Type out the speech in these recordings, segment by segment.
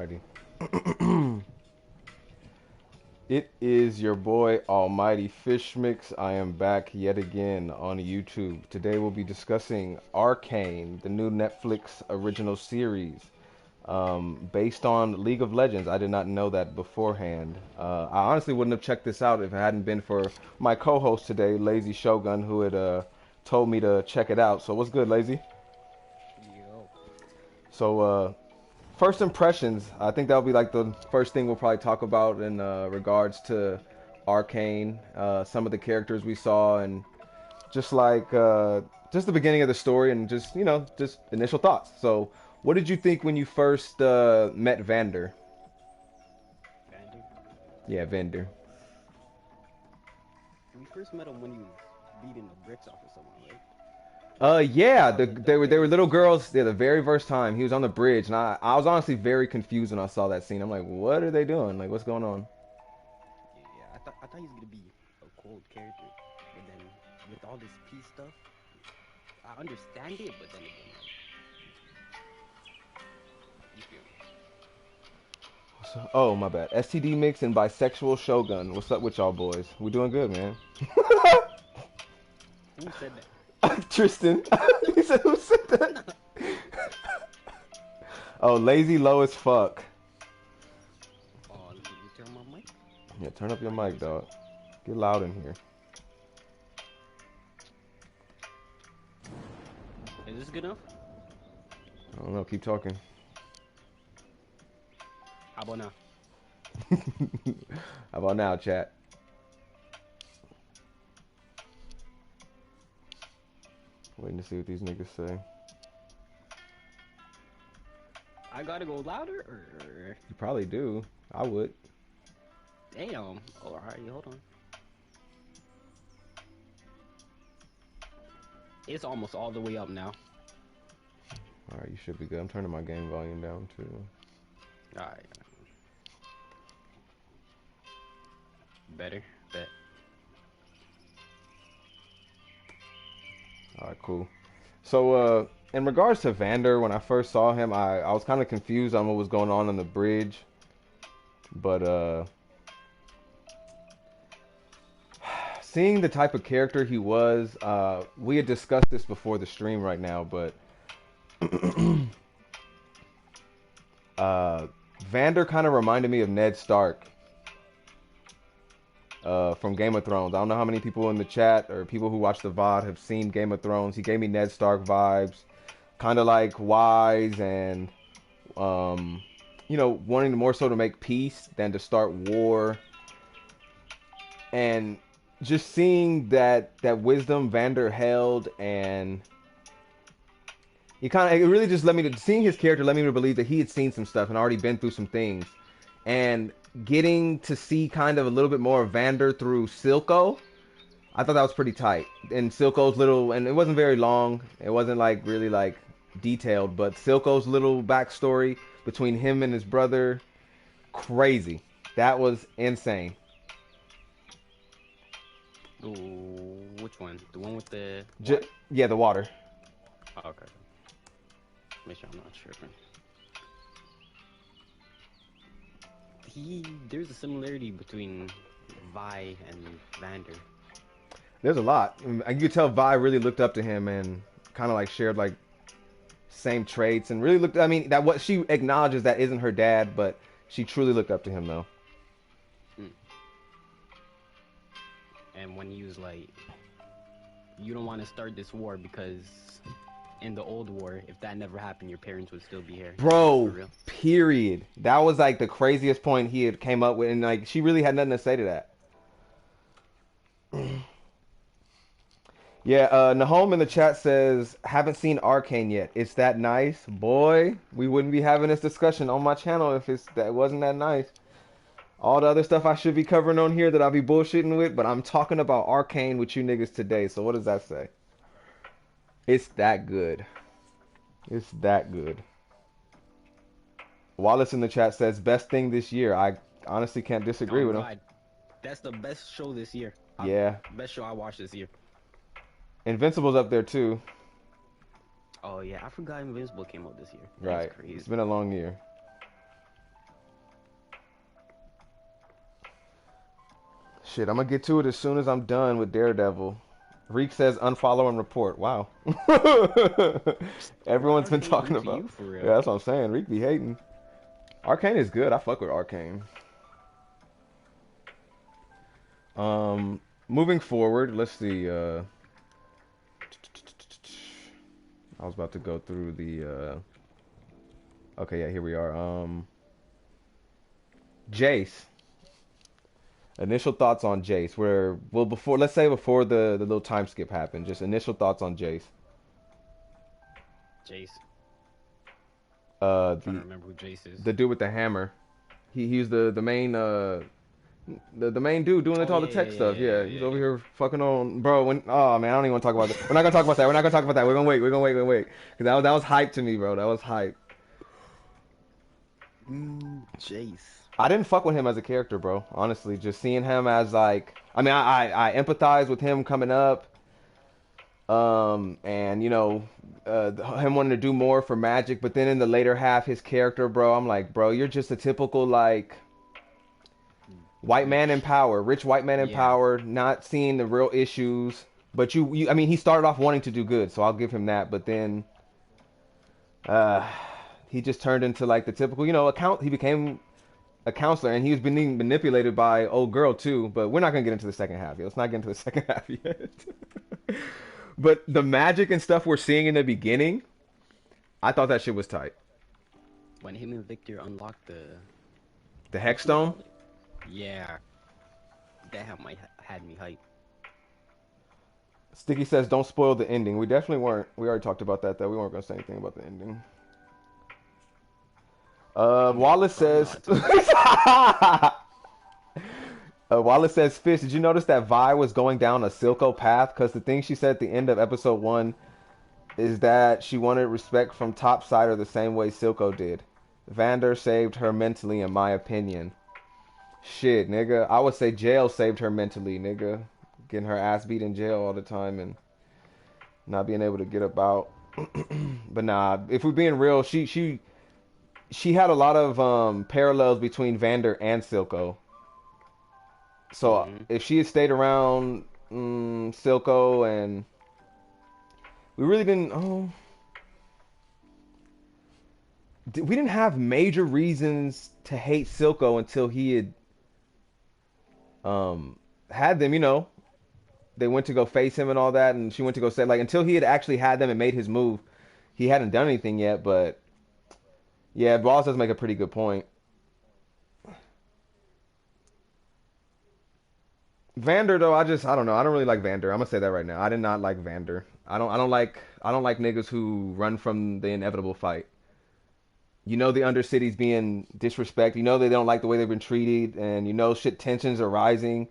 Alrighty. It is your boy AlmightyFishmixx. I am back yet again on YouTube. Today we'll be discussing Arcane, the new Netflix original series based on League of Legends. I did not know that beforehand. I honestly wouldn't have checked this out if it hadn't been for my co-host today, Lazyshogun, who had told me to check it out. So what's good, Lazy? Yo. So first impressions, I think that'll be like the first thing we'll probably talk about in regards to Arcane, some of the characters we saw, and just like just the beginning of the story, and just just initial thoughts. So, what did you think when you first met Vander? Vander. Yeah, Vander. We first met him when he was beating the bricks off of someone, right? Yeah, That was like the they were very little first time. girls. Yeah, the very first time he was on the bridge, and I was honestly very confused when I saw that scene. I'm like, what are they doing? Like, what's going on? Yeah, I thought he was gonna be a cold character, but then with all this peace stuff, I understand it, but then again, like, you feel me? So, oh, my bad. STD Mix and Bisexual Shogun. What's up with y'all boys? We doing good, man. Who said that? Tristan. He said, who said that? Oh, lazy low as fuck. Oh, let me turn my mic. Yeah, turn up your Give me mic, a second. dog. Get loud in here. Is this good enough? I don't know. Keep talking. How about now? How about now, chat? Waiting to see what these niggas say. I gotta go louder, or You probably do. I would. damn? Oh, all right, hold on. It's almost all the way up now. All right, you should be good. I'm turning my game volume down too. All right, better, bet. All right, cool. So, in regards to Vander, when I first saw him, I was kind of confused on what was going on the bridge. But, seeing the type of character he was, we had discussed this before the stream right now, but Vander kind of reminded me of Ned Stark from Game of Thrones. I don't know how many people in the chat or people who watch the VOD have seen Game of Thrones. He gave me Ned Stark vibes, kind of like wise and, um, wanting more so to make peace than to start war. And just seeing that wisdom Vander held, and it really just led me to seeing his character led me to believe that he had seen some stuff and already been through some things, and getting to see kind of a little bit more of Vander through Silco. I thought that was pretty tight. And Silco's little, and it wasn't very long. It wasn't like really like detailed, but Silco's little backstory between him and his brother, crazy. That was insane. Ooh, which one? The one with the J water? yeah, the water. Oh, okay. Make sure I'm not tripping. There's a similarity between Vi and Vander. There's a lot. You could tell Vi really looked up to him and kind of like shared like same traits and really looked. I mean, that what she acknowledges that isn't her dad, but she truly looked up to him though. Mm. And when he was like, "You don't want to start this war because in the old war, if that never happened, your parents would still be here." Like, for Bro, real. period. That was like the craziest point he had came up with, and like she really had nothing to say to that. Yeah, Nahome in the chat says, haven't seen Arcane yet. It's that nice? Boy, we wouldn't be having this discussion on my channel if that wasn't that nice. All the other stuff I should be covering on here that I'll be bullshitting with, but I'm talking about Arcane with you niggas today, so what does that say? It's that good. It's that good. Wallace in the chat says, best thing this year. I honestly can't disagree Oh with him. God, that's the best show this year. Yeah. Best show I watched this year. Invincible's up there too. Oh yeah, I forgot Invincible came out this year. That's Right. It's crazy. been a long year. Shit, I'm gonna get to it as soon as I'm done with Daredevil. Reek says unfollow and report. Wow. Why Everyone's been Arcane do talking to about. you for Yeah, real? that's what I'm saying. Reek be hating. Arcane is good. I fuck with Arcane. Moving forward, let's see. I was about to go through the. Okay, yeah, here we are. Jace. Initial thoughts on Jace. Where well before let's say before the little time skip happened. Just initial thoughts on Jace. Jace. Uh, I'm trying to the remember who Jace is. the dude with the hammer. He's the main the main dude doing Oh all yeah, the yeah, tech yeah, stuff. yeah, Yeah, yeah, he's yeah, over yeah. here fucking on, bro. When oh man, I don't even want to talk about that. We're not gonna talk about that. We're not gonna talk about that. We're gonna talk about that. Because that was hype to me, bro. That was hype. Jace. I didn't fuck with him as a character, bro. Honestly, just seeing him as like, I mean, I empathize with him coming up, and him wanting to do more for Magic, but then in the later half, his character, bro, I'm like, bro, you're just a typical like white man in Rich. power, rich white man in Yeah. power, not seeing the real issues. But I mean, he started off wanting to do good, so I'll give him that. But then, uh, he just turned into like the typical, account. He became a counselor, and he was being manipulated by old girl too. But we're not gonna get into the second half. Let's not get into the second half yet. But the magic and stuff we're seeing in the beginning, I thought that shit was tight. When him and Victor unlocked the The what you Hexstone. call it? Yeah. That had me hype. Sticky says, "Don't spoil the ending." We definitely weren't. We already talked about that. Though we weren't gonna say anything about the ending. I'm Wallace probably says. not talking. Wallace says, "Fish, did you notice that Vi was going down a Silco path? Because the thing she said at the end of episode 1 is that she wanted respect from Topsider the same way Silco did. Vander saved her mentally, in my opinion. Shit, nigga. I would say jail saved her mentally, nigga. Getting her ass beat in jail all the time and not being able to get about. But nah, if we're being real, she had a lot of parallels between Vander and Silco. So Hmm. if she had stayed around Silco, and we really didn't, we didn't have major reasons to hate Silco until he had them. They went to go face him and all that, and she went to go say like until he had actually had them and made his move, he hadn't done anything yet. But yeah, Boss does make a pretty good point. Vander though, I don't know. I don't really like Vander. I'm gonna say that right now. I did not like Vander. I don't like niggas who run from the inevitable fight. The Undercity's being disrespected. They don't like the way they've been treated, and shit tensions are rising,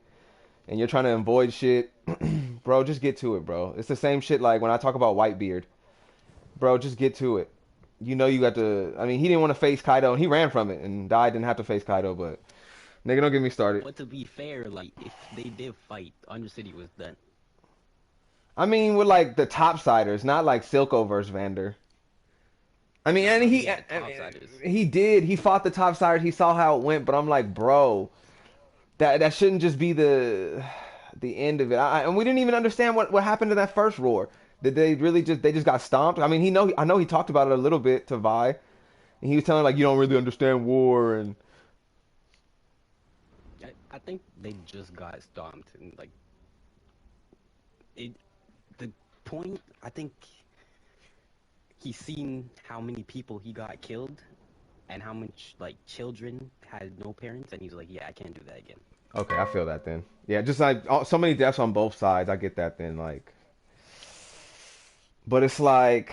and you're trying to avoid shit. Bro, just get to it, bro. It's the same shit like when I talk about Whitebeard. Bro, just get to it. You got to. I mean, he didn't want to face Kaido, and he ran from it and died. Didn't have to face Kaido, but nigga, don't get me started. But to be fair, like if they did fight, Undercity was done. I mean, with like the topsiders, not like Silco versus Vander. I mean, and Nah, he he had topsiders. he did. He fought the topsiders. He saw how it went, but I'm like, bro, that shouldn't just be the end of it. And we didn't even understand what happened to that first roar. Did they really just got stomped? I mean, I know he talked about it a little bit to Vi, and he was telling like you don't really understand war and I think they just got stomped and like it. The point, I think he's seen how many people he got killed and how much like children had no parents, and he's like, yeah, I can't do that again. okay, I feel that then. Yeah, just like so many deaths on both sides. I get that then. Like, but it's like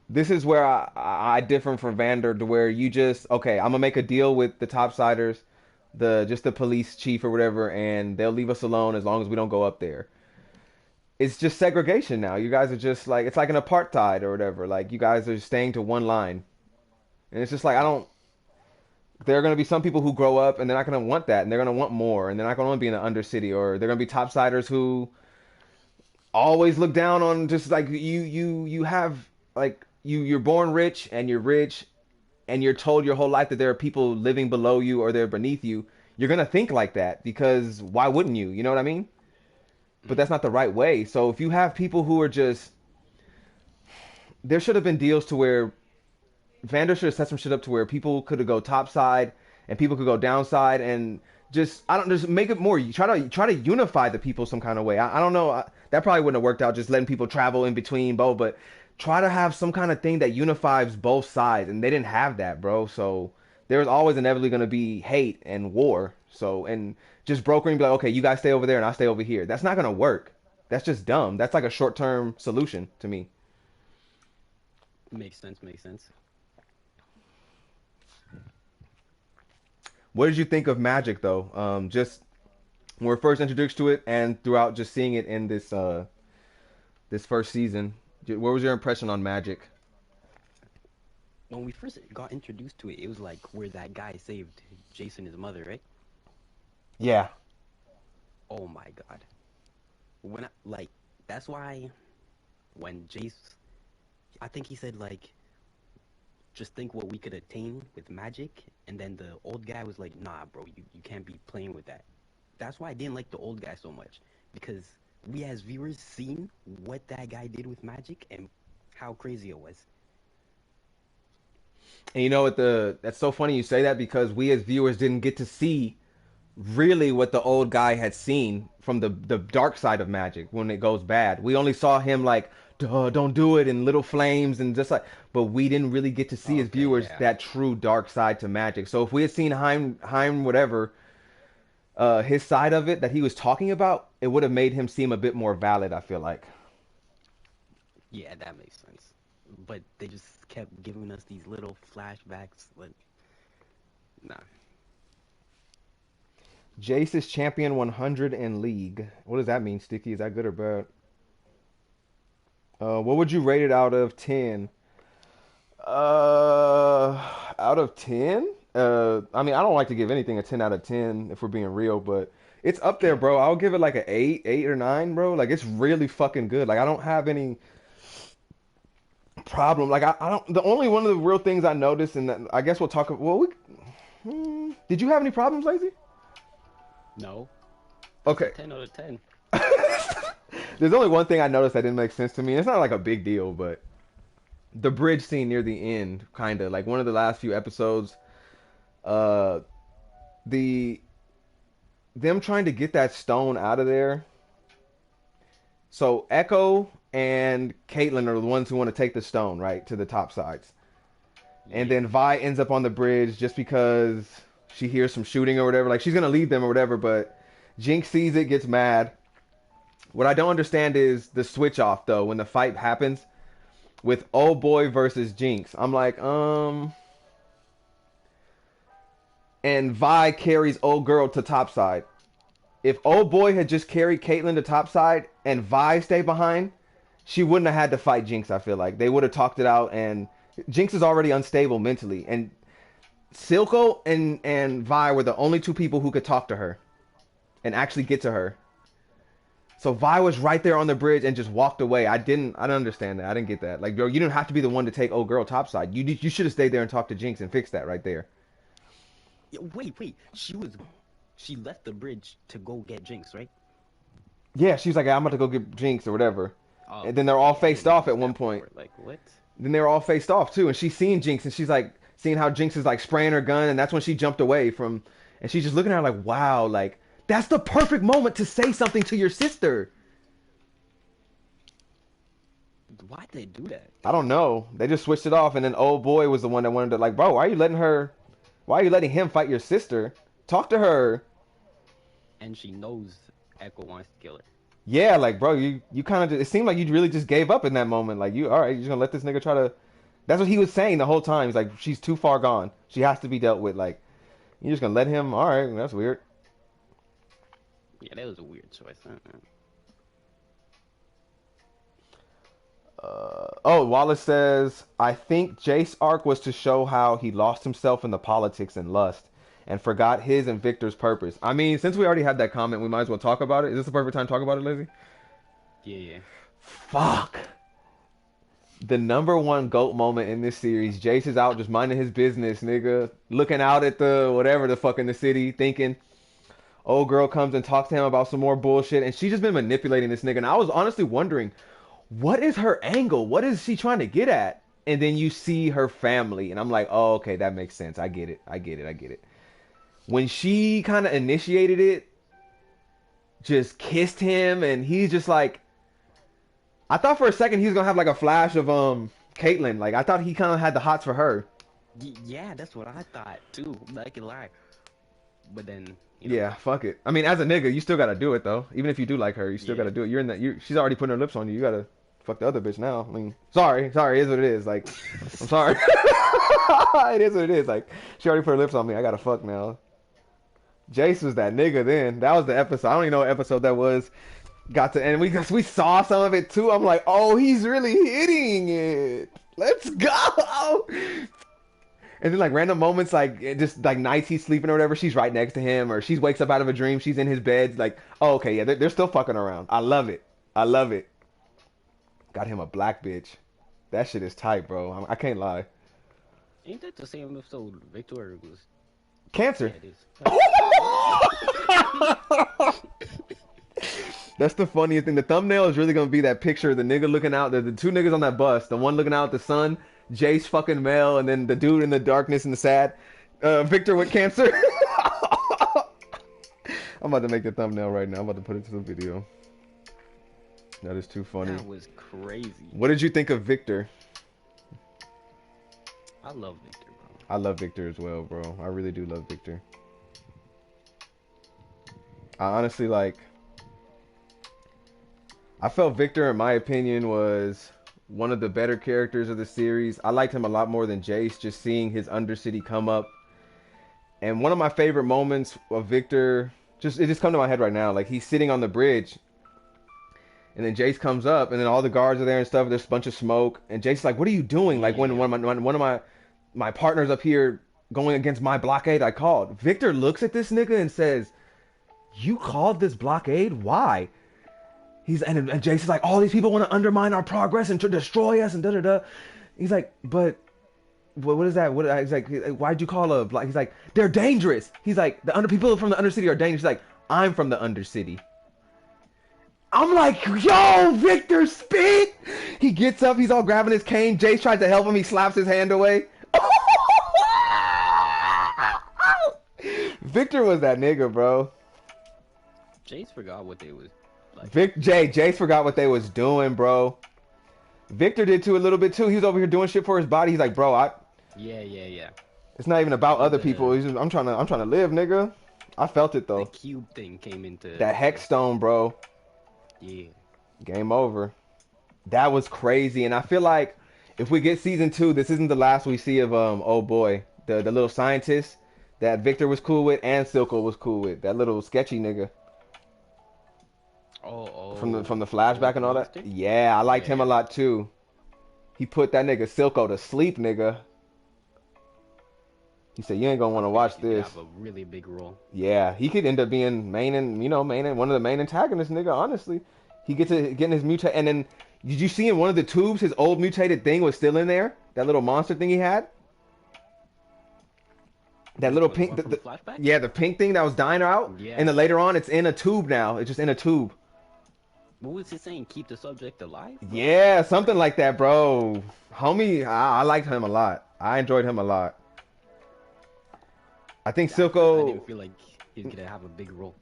this is where I differ from Vander to where you just okay, I'm gonna make a deal with the topsiders, the police chief or whatever, and they'll leave us alone as long as we don't go up there. It's just segregation now. You guys are just like it's like an apartheid or whatever. Like you guys are staying to one line, and it's just like I don't. There are going to be some people who grow up and they're not going to want that, and they're going to want more, and they're not going to want to be in the undercity, or they're going to be topsiders who always look down on just like you have like you're born rich and you're rich and you're told your whole life that there are people living below you or they're beneath you. you're gonna think like that because why wouldn't you? You know what I mean? But that's not the right way. So if you have people who are just, there should have been deals to where Vander should have set some shit up to where people could go top side and people could go downside and just I don't just make it more. You try to unify the people some kind of way. I don't know. That probably wouldn't have worked out just letting people travel in between, bro. But try to have some kind of thing that unifies both sides, and they didn't have that, bro. So there's always inevitably going to be hate and war. So and just brokering, be like, okay, you guys stay over there and I stay over here. That's not going to work. That's just dumb. That's like a short term solution to me. Makes sense. Makes sense. What did you think of Magic though? Just when we're first introduced to it, and throughout just seeing it in this first season, what was your impression on Magic? When we first got introduced to it, it was like where that guy saved Jason, his mother, right? Yeah, Oh my god. When I, like, that's why when Jace, I think he said like, just think what we could attain with magic, and then the old guy was like, nah, bro, you can't be playing with that. That's why I didn't like the old guy so much, because we as viewers seen what that guy did with magic and how crazy it was. and you know what the that's so funny you say that because we as viewers didn't get to see really what the old guy had seen from the dark side of magic when it goes bad. We only saw him like, duh, don't do it, in little flames and just like, but we didn't really get to see as Okay, viewers yeah. that true dark side to magic. So if we had seen Heim whatever, his side of it that he was talking about, it would have made him seem a bit more valid. I feel like Yeah, that makes sense. But they just kept giving us these little flashbacks, like, nah. Jace is champion 100 in league. What does that mean, Sticky? Is that good or bad? What would you rate it out of 10? Out of 10? I mean, I don't like to give anything a 10 out of 10 if we're being real, but it's up there, bro. I'll give it like an 8, 8 or 9, bro. Like it's really fucking good. Like I don't have any problem. Like I don't. The only one of the real things I noticed, and that I guess we'll talk. Well, did you have any problems, Lazy? No, it's a Okay. 10 out of 10. There's only one thing I noticed that didn't make sense to me. It's not like a big deal, but the bridge scene near the end, kind of like one of the last few episodes, uh, the them trying to get that stone out of there. So Echo and Caitlyn are the ones who want to take the stone right to the top sides, and Yeah. then Vi ends up on the bridge just because she hears some shooting or whatever. Like she's gonna leave them or whatever, but Jinx sees it, gets mad. What I don't understand is the switch off though when the fight happens with old boy versus Jinx. I'm like, and Vi carries old girl to topside. If old boy had just carried Caitlyn to topside and Vi stayed behind, she wouldn't have had to fight Jinx. I feel like they would have talked it out, and Jinx is already unstable mentally, and Silco and Vi were the only two people who could talk to her and actually get to her. So Vi was right there on the bridge and just walked away. I don't understand that. I didn't get that. Like, bro, you didn't have to be the one to take old girl topside. You should have stayed there and talked to Jinx and fixed that right there. Yeah, wait. She left the bridge to go get Jinx, right? Yeah, she was like, I'm about to go get Jinx or whatever. Oh, And then they're all okay. I faced didn't off notice at one that point. before. Like, what? Then they were all faced off too, and she's seeing Jinx, and she's like seeing how Jinx is like spraying her gun, and that's when she jumped away from, and she's just looking at her like, wow, like that's the perfect moment to say something to your sister. Why'd they do that? I don't know. They just switched it off, and then old boy was the one that wanted to like, bro, why are you letting her? Why are you letting him fight your sister? Talk to her. And she knows Echo wants to kill her. Yeah, like bro, you kind of it seemed like you really just gave up in that moment. Like you, all right, you're just gonna let this nigga try to. That's what he was saying the whole time. He's like, she's too far gone. She has to be dealt with. Like you're just gonna let him. All right, that's weird. Yeah, that was a weird choice. Oh, Wallace says, I think Jace arc was to show how he lost himself in the politics and lust and forgot his and Victor's purpose. I mean, since we already had that comment, we might as well talk about it. Is this the perfect time to talk about it, Lizzie? Yeah. Fuck. The number one GOAT moment in this series, Jace is out just minding his business, nigga. Looking out at the whatever the fuck in the city, thinking old girl comes and talks to him about some more bullshit, and she's just been manipulating this nigga. And I was honestly wondering, what is her angle? What is she trying to get at? And then you see her family, and I'm like, oh, okay, that makes sense. I get it. I get it. I get it. When she kind of initiated it, just kissed him, and he's just like, I thought for a second he was gonna have like a flash of Caitlyn. Like I thought he kind of had the hots for her. Yeah, that's what I thought too. Not gonna lie. But then, Yeah, fuck it. I mean, as a nigga, you still gotta do it though. Even if you do like her, you still yeah. gotta do it. You're in that. She's already putting her lips on you. You gotta fuck the other bitch now. I mean, sorry, it is what it is. Like, I'm sorry. It is what it is. Like, she already put her lips on me. I gotta fuck now. Jace was that nigga then. That was the episode. I don't even know what episode that was. Got to, and we saw some of it too. I'm like, oh, he's really hitting it. Let's go. And then like random moments, like just like nights he's sleeping or whatever, she's right next to him, or she wakes up out of a dream, she's in his bed. Like, oh, okay, yeah, they're still fucking around. I love it. I love it. Got him a black bitch. That shit is tight, bro. I can't lie. Ain't that the same episode Victor was? Cancer. Yeah, it is. That's the funniest thing. The thumbnail is really gonna be that picture of the nigga looking out. The two niggas on that bus. The one looking out at the sun, Jace fucking Mel, and then the dude in the darkness and the sad, Victor with cancer. I'm about to make the thumbnail right now. I'm about to put it to the video. That is too funny. That was crazy. What did you think of Victor? I love Victor, bro. I love Victor as well, bro. I really do love Victor. I honestly like. I felt Victor, in my opinion, was one of the better characters of the series. I liked him a lot more than Jace, just seeing his Undercity come up. And one of my favorite moments of Victor, it just come to my head right now. Like, he's sitting on the bridge, and then Jace comes up, and then all the guards are there and stuff. There's a bunch of smoke, and Jace's like, "What are you doing?" Like, when one of my partners up here going against my blockade I called. Victor looks at this nigga and says, "You called this blockade? Why?" And Jason's like, all these people want to undermine our progress and to destroy us and da da da. He's like, but what is that? He's like, why'd you call a block? He's like, they're dangerous. He's like, people from the Undercity are dangerous. He's like, I'm from the Undercity. I'm like, yo, Victor, spit. He gets up, he's all grabbing his cane. Jace tries to help him, he slaps his hand away. Victor was that nigga, bro. Jace forgot what they was. Like, Jace forgot what they was doing, bro. Victor did too a little bit too. He was over here doing shit for his body. He's like, bro, yeah. It's not even about other people. I'm trying to live, nigga. I felt it though. The cube thing came into that hex stone, bro. Yeah. Game over. That was crazy, and I feel like if we get season 2, this isn't the last we see of oh boy, the little scientist that Victor was cool with and Silco was cool with. That little sketchy nigga. From the flashback and all that. Yeah, I liked him a lot too. He put that nigga Silco to sleep, nigga. He said, "You ain't gonna want to watch this." Have a really big role. Yeah, he could end up being one of the main antagonists, nigga. Honestly, he gets to getting his mutate, and then did you see in one of the tubes his old mutated thing was still in there? That little monster thing he had. That little pink, the pink thing that was dying out. Yeah. And then later on, it's in a tube now. It's just in a tube. What was it saying? Keep the subject alive? Bro? Yeah, something like that, bro. Homie, I liked him a lot. I enjoyed him a lot. I think Silco. I didn't feel like he's gonna have a big role.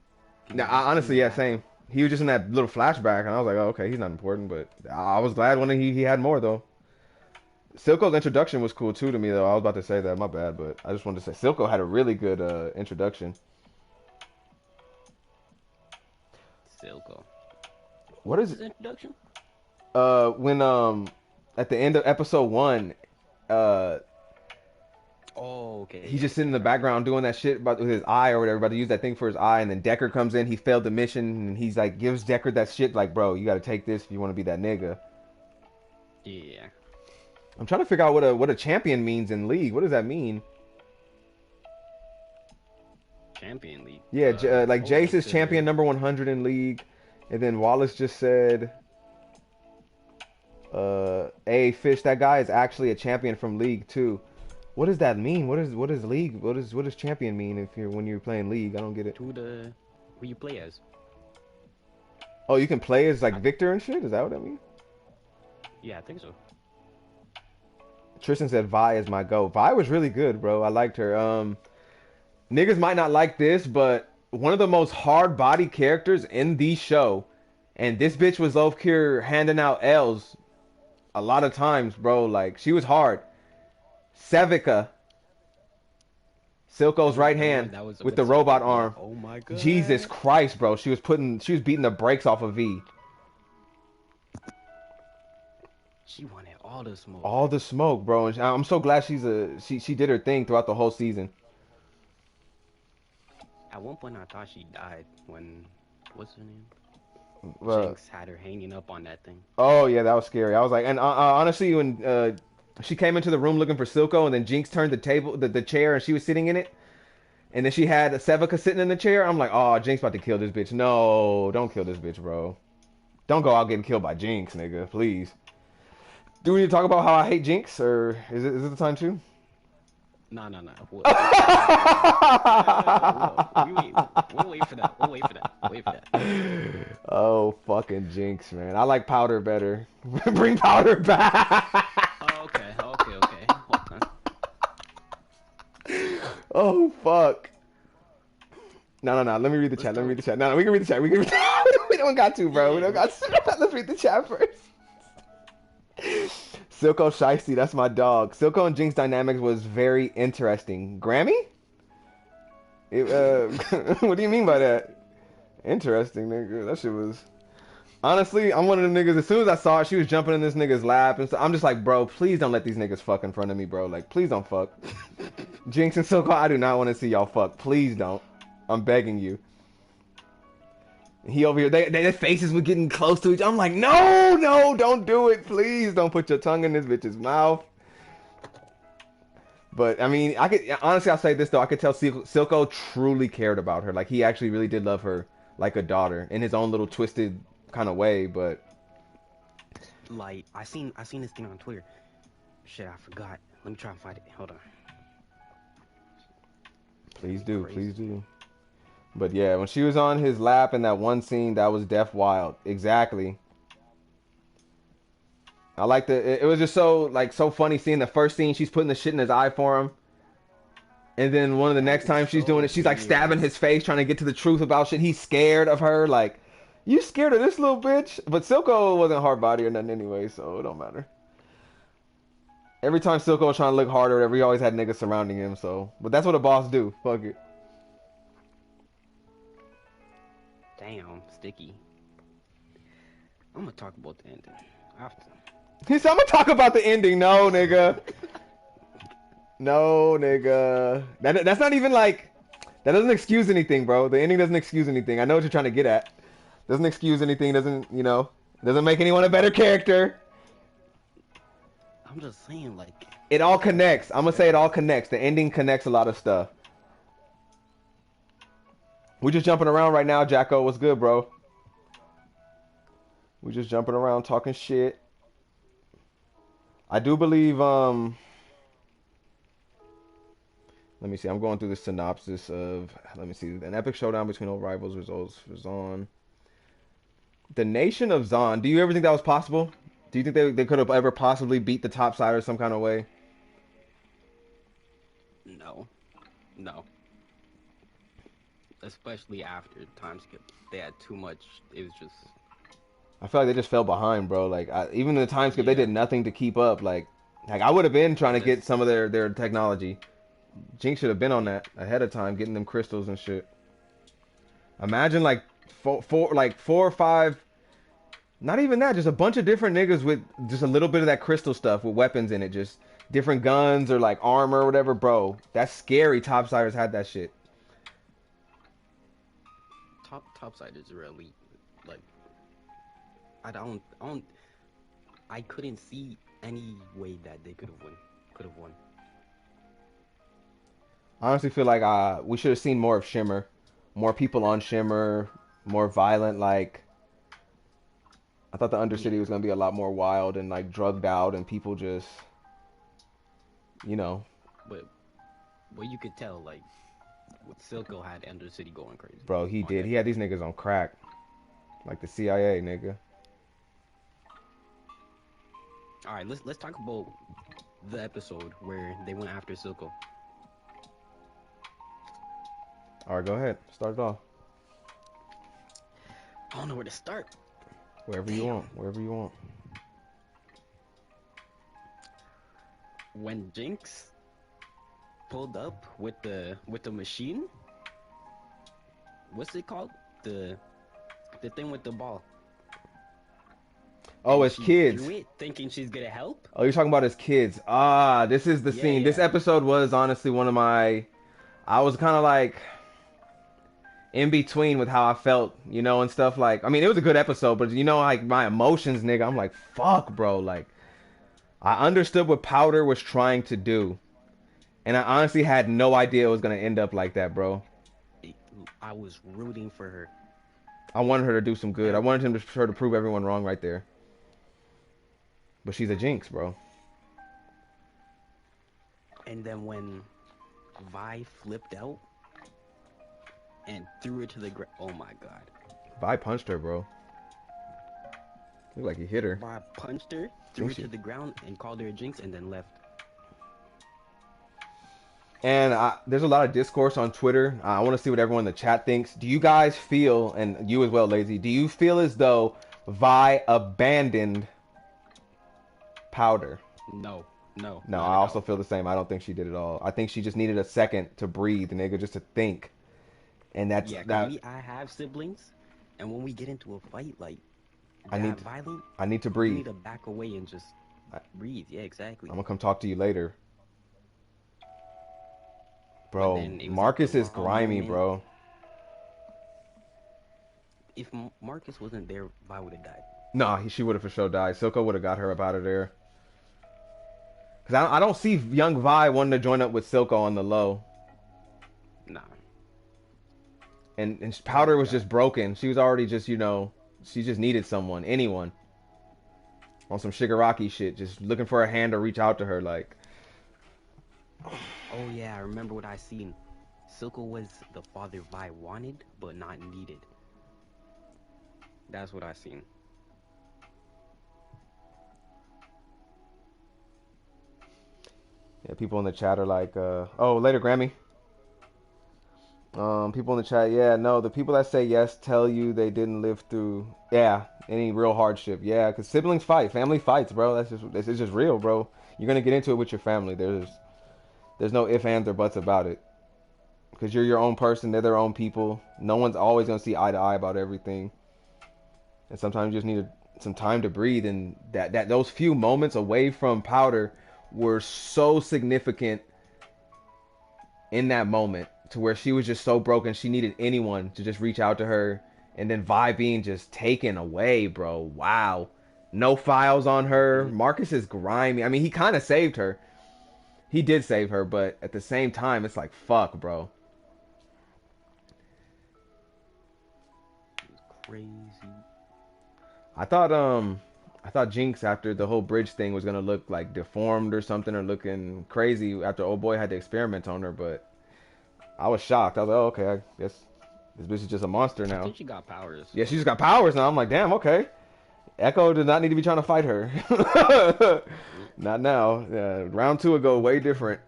Nah, honestly, yeah, same. He was just in that little flashback, and I was like, oh, okay, he's not important, but I was glad when he had more though. Silco's introduction was cool too to me though. I was about to say that, my bad, but I just wanted to say Silco had a really good introduction. Silco. What is his introduction? When at the end of episode 1, oh, okay. He's just sitting in the background doing that shit with his eye or whatever, about to use that thing for his eye, and then Decker comes in, he failed the mission, and he's like, gives Decker that shit, like, bro, you gotta take this if you want to be that nigga. Yeah. I'm trying to figure out what a champion means in League. What does that mean? Champion League? Yeah, like Jace is champion number 100 in League, and then Wallace just said, Hey, Fish, that guy is actually a champion from League too. What does that mean? What is League? What does champion mean if you're when you're playing League? I don't get it. Who you play as? Oh, you can play as like I, Victor and shit? Is that what I mean? yeah, I think so. Tristan said Vi is my go. Vi was really good, bro. I liked her. Niggas might not like this, but one of the most hard body characters in the show, and this bitch was over here handing out L's a lot of times, bro. Like she was hard. Sevica, Oh Silco's my right god, hand that was with the with robot Silco. Yeah. arm. Oh my Jesus god. Christ, bro. She was beating the brakes off of V. She wanted all the smoke. All the smoke, bro. And I'm so glad she did her thing throughout the whole season. At one point, I thought she died when what's her name? Uh, Jinx had her hanging up on that thing. oh yeah, that was scary. I was like, and honestly, when she came into the room looking for Silco, and then Jinx turned the table, the chair, and she was sitting in it, and then she had Sevica sitting in the chair. I'm like, oh, Jinx about to kill this bitch. No, don't kill this bitch, bro. Don't go out getting killed by Jinx, nigga. Please. Do we need to talk about how I hate Jinx, or is it the time too? No, no, no. We'll wait for that. We'll wait for that. Wait for that. Oh, fucking Jinx, man. I like Powder better. Bring Powder back. Oh, okay, okay, okay. Hold on. Oh, fuck. No. Let me read the chat. Let me read the chat. No, we can read the chat. We can read the chat. We don't got to, bro. We don't got to. Let's read the chat first. Silco Shiesty, that's my dog. Silco and Jinx dynamics was very interesting. Grammy? What do you mean by that? Interesting, nigga. That shit was... Honestly, I'm one of them niggas, as soon as I saw it, she was jumping in this nigga's lap, and so I'm just like, bro, please don't let these niggas fuck in front of me, bro. Like, please don't fuck. Jinx and Silco, I do not want to see y'all fuck. Please don't. I'm begging you. He over here, their faces were getting close to each other. I'm like, no, don't do it. Please don't put your tongue in this bitch's mouth. But, I mean, honestly, I'll say this, though. I could tell Silco truly cared about her. Like, he actually really did love her like a daughter in his own little twisted kind of way, but... Like, I seen this thing on Twitter. Shit, I forgot. Let me try and find it. Hold on. Please do, please do. But yeah, when she was on his lap in that one scene, that was deaf wild. Exactly. I like it was just so funny seeing the first scene, she's putting the shit in his eye for him. And then one of the next times she's doing it, she's like stabbing his face, trying to get to the truth about shit. He's scared of her, like, you scared of this little bitch? But Silco wasn't hard body or nothing anyway, so it don't matter. Every time Silco was trying to look hard or whatever, he always had niggas surrounding him, so. But that's what a boss do. Fuck it. Damn, sticky. I'm gonna talk about the ending after. He said, I'm gonna talk about the ending. No, nigga. No, nigga. That's not even like... That doesn't excuse anything, bro. The ending doesn't excuse anything. I know what you're trying to get at. Doesn't excuse anything. Doesn't, you know... Doesn't make anyone a better character. I'm just saying, like... It all connects. I'm gonna say it all connects. The ending connects a lot of stuff. We just jumping around right now, Jacko. What's good, bro? We just jumping around talking shit. I do believe, let me see. I'm going through the synopsis of, let me see. An epic showdown between old rivals results for Zon. The nation of Zon. Do you ever think that was possible? Do you think they could have ever possibly beat the Topsiders some kind of way? No. No. Especially after time skip. They had too much. It was just... I feel like they just fell behind, bro. Like, even in the time skip, they did nothing to keep up. Like I would have been trying to get some of their technology. Jinx should have been on that ahead of time, getting them crystals and shit. Imagine like four or five, not even that, just a bunch of different niggas with just a little bit of that crystal stuff with weapons in it, just different guns or like armor or whatever, bro. That's scary. Topsiders had that shit. Topsiders are elite. Like, I couldn't see any way that they could have won. I honestly feel like we should have seen more of Shimmer, more people on Shimmer, more violent. Like I thought the Yeah, Undercity was gonna be a lot more wild and like drugged out and people just, you know, but you could tell like with Silco had Undercity going crazy bro, he on did. He had these episode. niggas on crack, like the CIA, nigga. All right, let's talk about the episode where they went after Silco. All right, go ahead. Start it off. I don't know where to start. Wherever you Damn. want. Wherever you want. When Jinx pulled up with the machine, what's it called? The thing with the ball. Oh, And as she kids. threw it thinking she's gonna help. Oh, you're talking about as kids. Ah, this is the Yeah, scene. This yeah. episode was honestly one of my. I was kind of like in between with how I felt, you know, and stuff. Like, I mean, it was a good episode, but you know, like my emotions, nigga. I'm like, fuck, bro. Like, I understood what Powder was trying to do, and I honestly had no idea it was gonna end up like that, bro. I was rooting for her. I wanted her to do some good. I And wanted her to prove everyone wrong right there. But she's a Jinx, bro. then when Vi flipped out and threw it to the ground, oh my god. Vi punched her, bro. Looked like he hit her. Vi punched her, threw Think it she. to the ground, and called her a Jinx, and then left. And there's a lot of discourse on Twitter. I want to see what everyone in the chat thinks. Do you guys feel, and you as well, Lazy, do you feel as though Vi abandoned Powder? No, no, No, I not at also all. feel the same. I don't think she did it all. I think she just needed a second to breathe, nigga, just to think. And that's Yeah, cause that. I have siblings, and when we get into a fight like I need that to, violent, I need to you breathe. need to back away and just I, breathe. Yeah, exactly. I'm gonna come talk to you later, But bro. then it was at the Marcus is wrong grimy, moment. bro. If Marcus wasn't there, Vi would have died. Nah, she would have for sure died. Silco would have got her up out of there. Cause I don't see young Vi wanting to join up with Silco on the low. Nah. And Oh Powder my was god. just broken. She was already just, you know, she just needed someone, anyone, on some Shigaraki shit, just looking for a hand to reach out to her. Like, Oh yeah, I remember what I seen. Silco was the father Vi wanted, but not needed. That's what I seen. yeah, people in the chat are like, oh, later, Grammy. People in the chat, yeah, no, the people that say yes tell you they didn't live through, yeah, any real hardship, yeah, because siblings fight, family fights, bro. It's just real, bro. You're gonna get into it with your family. There's no ifs, ands, or buts about it. Because you're your own person, they're their own people. No one's always gonna see eye to eye about everything. And sometimes you just need some time to breathe. And that those few moments away from Powder were so significant in that moment, to where she was just so broken, she needed anyone to just reach out to her. And then Vi being just taken away, bro. Wow. No files on her. Hmm. Marcus is grimy. I mean, he kind of saved her. He did save her, but at the same time, it's like, fuck, bro. It was crazy. I thought Jinx, after the whole bridge thing, was gonna look like deformed or something, or looking crazy after old boy had to experiment on her, but I was shocked. I was like, oh, okay, I guess this bitch is just a monster I now. think she got powers. Yeah, she just got powers now. I'm like, damn, okay. Echo did not need to be trying to fight her. Mm. Not now. Round two would go way different.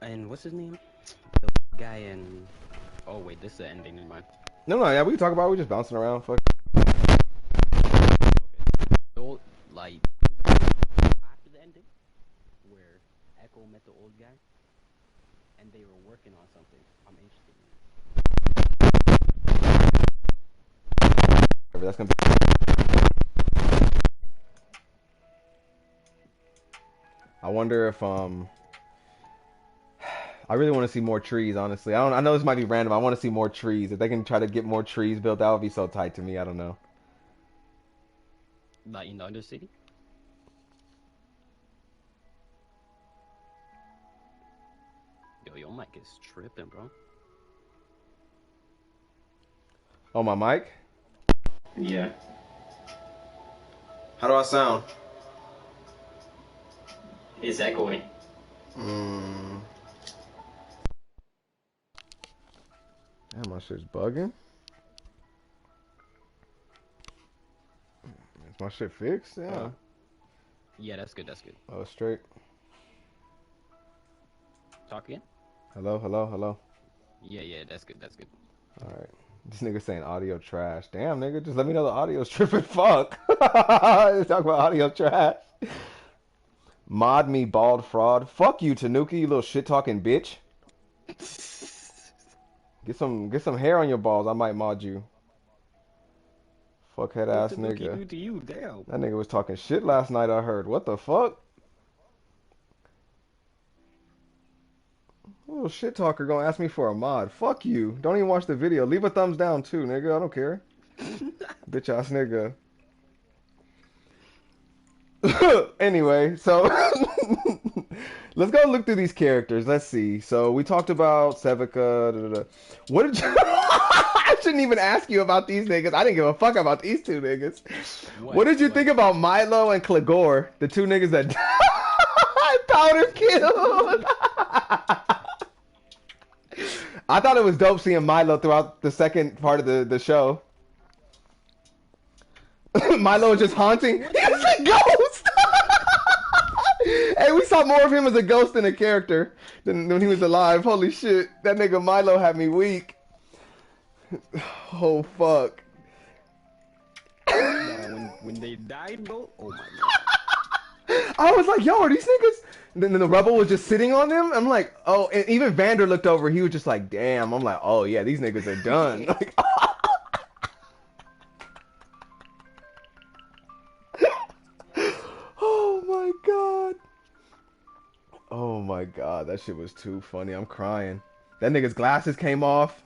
And what's his name? The guy in. Oh wait, this is the ending. Never mind. No, no, yeah, we can talk about it. We just bouncing around. Fuck. Okay. So like after the ending, where Echo met the old guy, and they were working on something. I'm interested That's gonna be. I wonder if I really want to see more trees, honestly. I know this might be random. I want to see more trees. If they can try to get more trees built, that would be so tight to me. I don't know. in. Like in the Undercity. Yo, your mic is tripping, bro. Oh, my mic? Yeah. How do I sound? It's echoing. Mm. Damn, my shit's bugging. Is my shit fixed? Yeah. Yeah, that's good. That's good. Oh, straight. Talk again. Hello, hello, hello. Yeah, that's good. That's good. All right. This nigga saying audio trash. Damn, nigga, just let me know the audio's tripping. Fuck. Talk about audio trash. Mod me, bald fraud. Fuck you, Tanuki, you little shit talking bitch. Get some hair on your balls. I might mod you. Fuckhead What ass did Nuki nigga. do to you? Damn. That nigga was talking shit last night. I heard. What the fuck? Little shit talker gonna ask me for a mod. Fuck you. Don't even watch the video. Leave a thumbs down too, nigga. I don't care. Bitch ass nigga. Anyway, so let's go look through these characters. Let's see. So we talked about Sevica. Da, da, da. What did you? I shouldn't even ask you about these niggas. I didn't give a fuck about these two niggas. What did you think about Milo and Clegor, the two niggas that powder killed? I thought it was dope seeing Milo throughout the second part of the show. Milo was just haunting. He was a ghost. Hey, we saw more of him as a ghost than a character than when he was alive. Holy shit, that nigga Milo had me weak. Oh fuck. Yeah, when they died, bro. Oh my god. I was like, yo, are these niggas? And then the rebel was just sitting on them. I'm like, oh, and even Vander looked over. He was just like, damn. I'm like, oh yeah, these niggas are done. Like, oh my god. Oh my god, that shit was too funny. I'm crying. That nigga's glasses came off.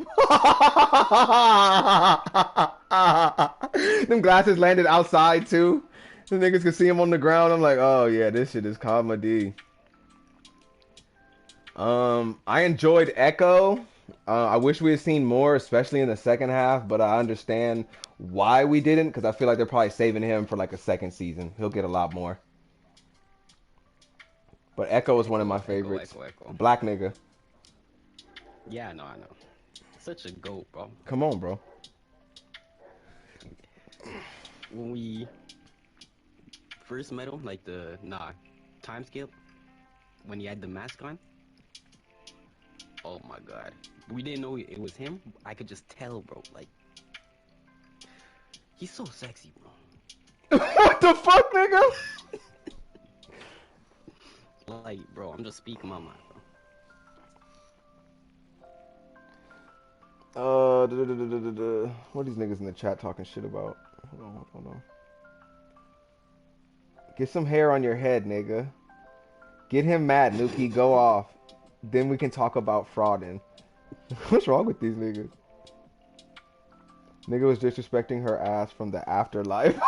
Them glasses landed outside too. The niggas could see him on the ground. I'm like, oh yeah, this shit is comedy. I enjoyed Echo. I wish we had seen more, especially in the second half, but I understand why we didn't, because I feel like they're probably saving him for like a second season. He'll get a lot more. But Echo is one of my favorites. Echo. Black nigga. Yeah, I know. Such a goat, bro. Come on, bro. When we first met him, like time skip, when he had the mask on. Oh my god. We didn't know it was him. I could just tell, bro. Like, he's so sexy, bro. What the fuck, nigga? Like, bro, I'm just speaking my mind, bro. What are these niggas in the chat talking shit about? Hold on. Get some hair on your head, nigga. Get him mad, Nuki. Go off. Then we can talk about frauding. What's wrong with these niggas? Nigga was disrespecting her ass from the afterlife.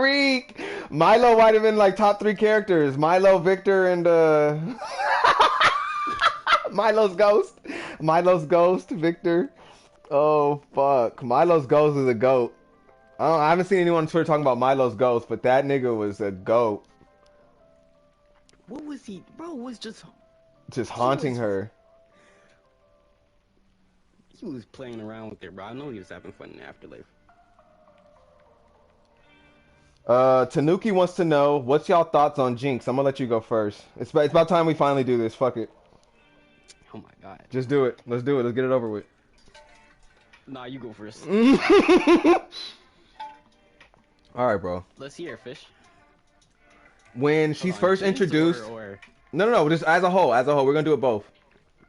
Reek! Milo might have been like top 3 characters. Milo, Victor, and Milo's ghost. Milo's ghost, Victor. Oh fuck. Milo's ghost is a goat. I haven't seen anyone on Twitter talking about Milo's ghost, but that nigga was a goat. What was he? Bro, was just haunting her. He was playing around with it, bro. I know he was having fun in the afterlife. Tanuki wants to know, what's y'all thoughts on Jinx? I'm gonna let you go first. It's about time we finally do this. Fuck it. Oh my god. Just do it. Let's do it. Let's get it over with. Nah, you go first. Alright, bro. Let's hear it, Fish. When she's first introduced... Or... No, just as a whole. As a whole. We're gonna do it both.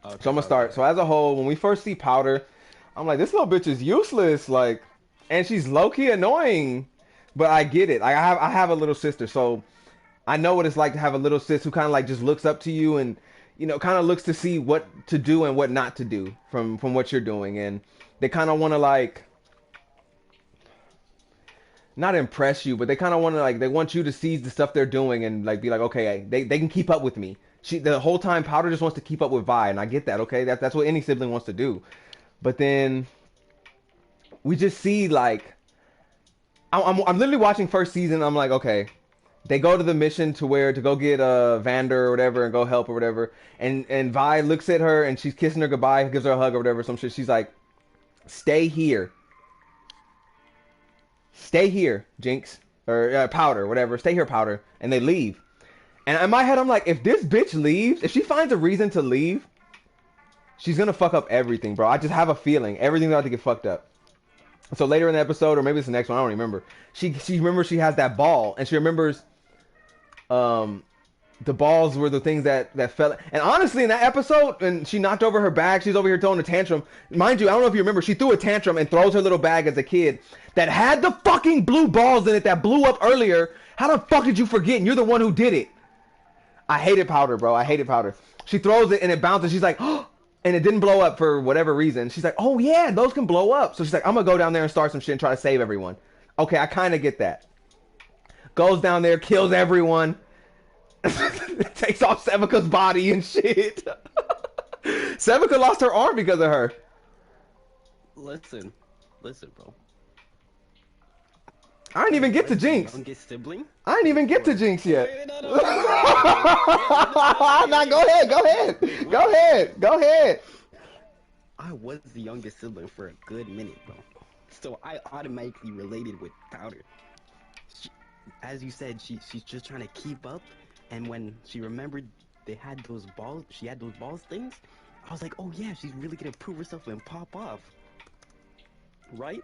Okay, so I'm gonna start. So as a whole, when we first see Powder, I'm like, this little bitch is useless. Like, and she's low-key annoying. But I get it. I have a little sister, so I know what it's like to have a little sis who kind of like just looks up to you and, you know, kind of looks to see what to do and what not to do from what you're doing. And they kind of want to like, not impress you, but they kind of want to like, they want you to see the stuff they're doing and like be like, okay, they can keep up with me. The whole time Powder just wants to keep up with Vi, and I get that, okay? That's what any sibling wants to do. But then we just see like I'm literally watching first season. I'm like, okay, they go to the mission to where to go get Vander or whatever and go help or whatever. And Vi looks at her and she's kissing her goodbye, gives her a hug or whatever. Some shit. She's like, stay here, Jinx or Powder, whatever. Stay here, Powder. And they leave. And in my head, I'm like, if this bitch leaves, if she finds a reason to leave, she's gonna fuck up everything, bro. I just have a feeling everything's about to get fucked up. So later in the episode, or maybe it's the next one, I don't remember. She remembers she has that ball, and she remembers the balls were the things that fell. And honestly, in that episode, when she knocked over her bag, she's over here throwing a tantrum. Mind you, I don't know if you remember, she threw a tantrum and throws her little bag as a kid that had the fucking blue balls in it that blew up earlier. How the fuck did you forget? And you're the one who did it. I hated Powder, bro. I hated Powder. She throws it and it bounces. She's like, oh, and it didn't blow up for whatever reason. She's like, oh yeah, those can blow up. So she's like, I'm gonna go down there and start some shit and try to save everyone. Okay, I kind of get that. Goes down there, kills everyone. Takes off Sevica's body and shit. Sevica lost her arm because of her. Listen, bro. I didn't even get to Jinx. Youngest sibling? I didn't even get to Jinx yet. No. Nah, go ahead. I was the youngest sibling for a good minute, bro. So I automatically related with Powder. As you said, she's just trying to keep up. And when she remembered they had those balls, she had those balls things, I was like, oh yeah, she's really gonna prove herself and pop off. Right?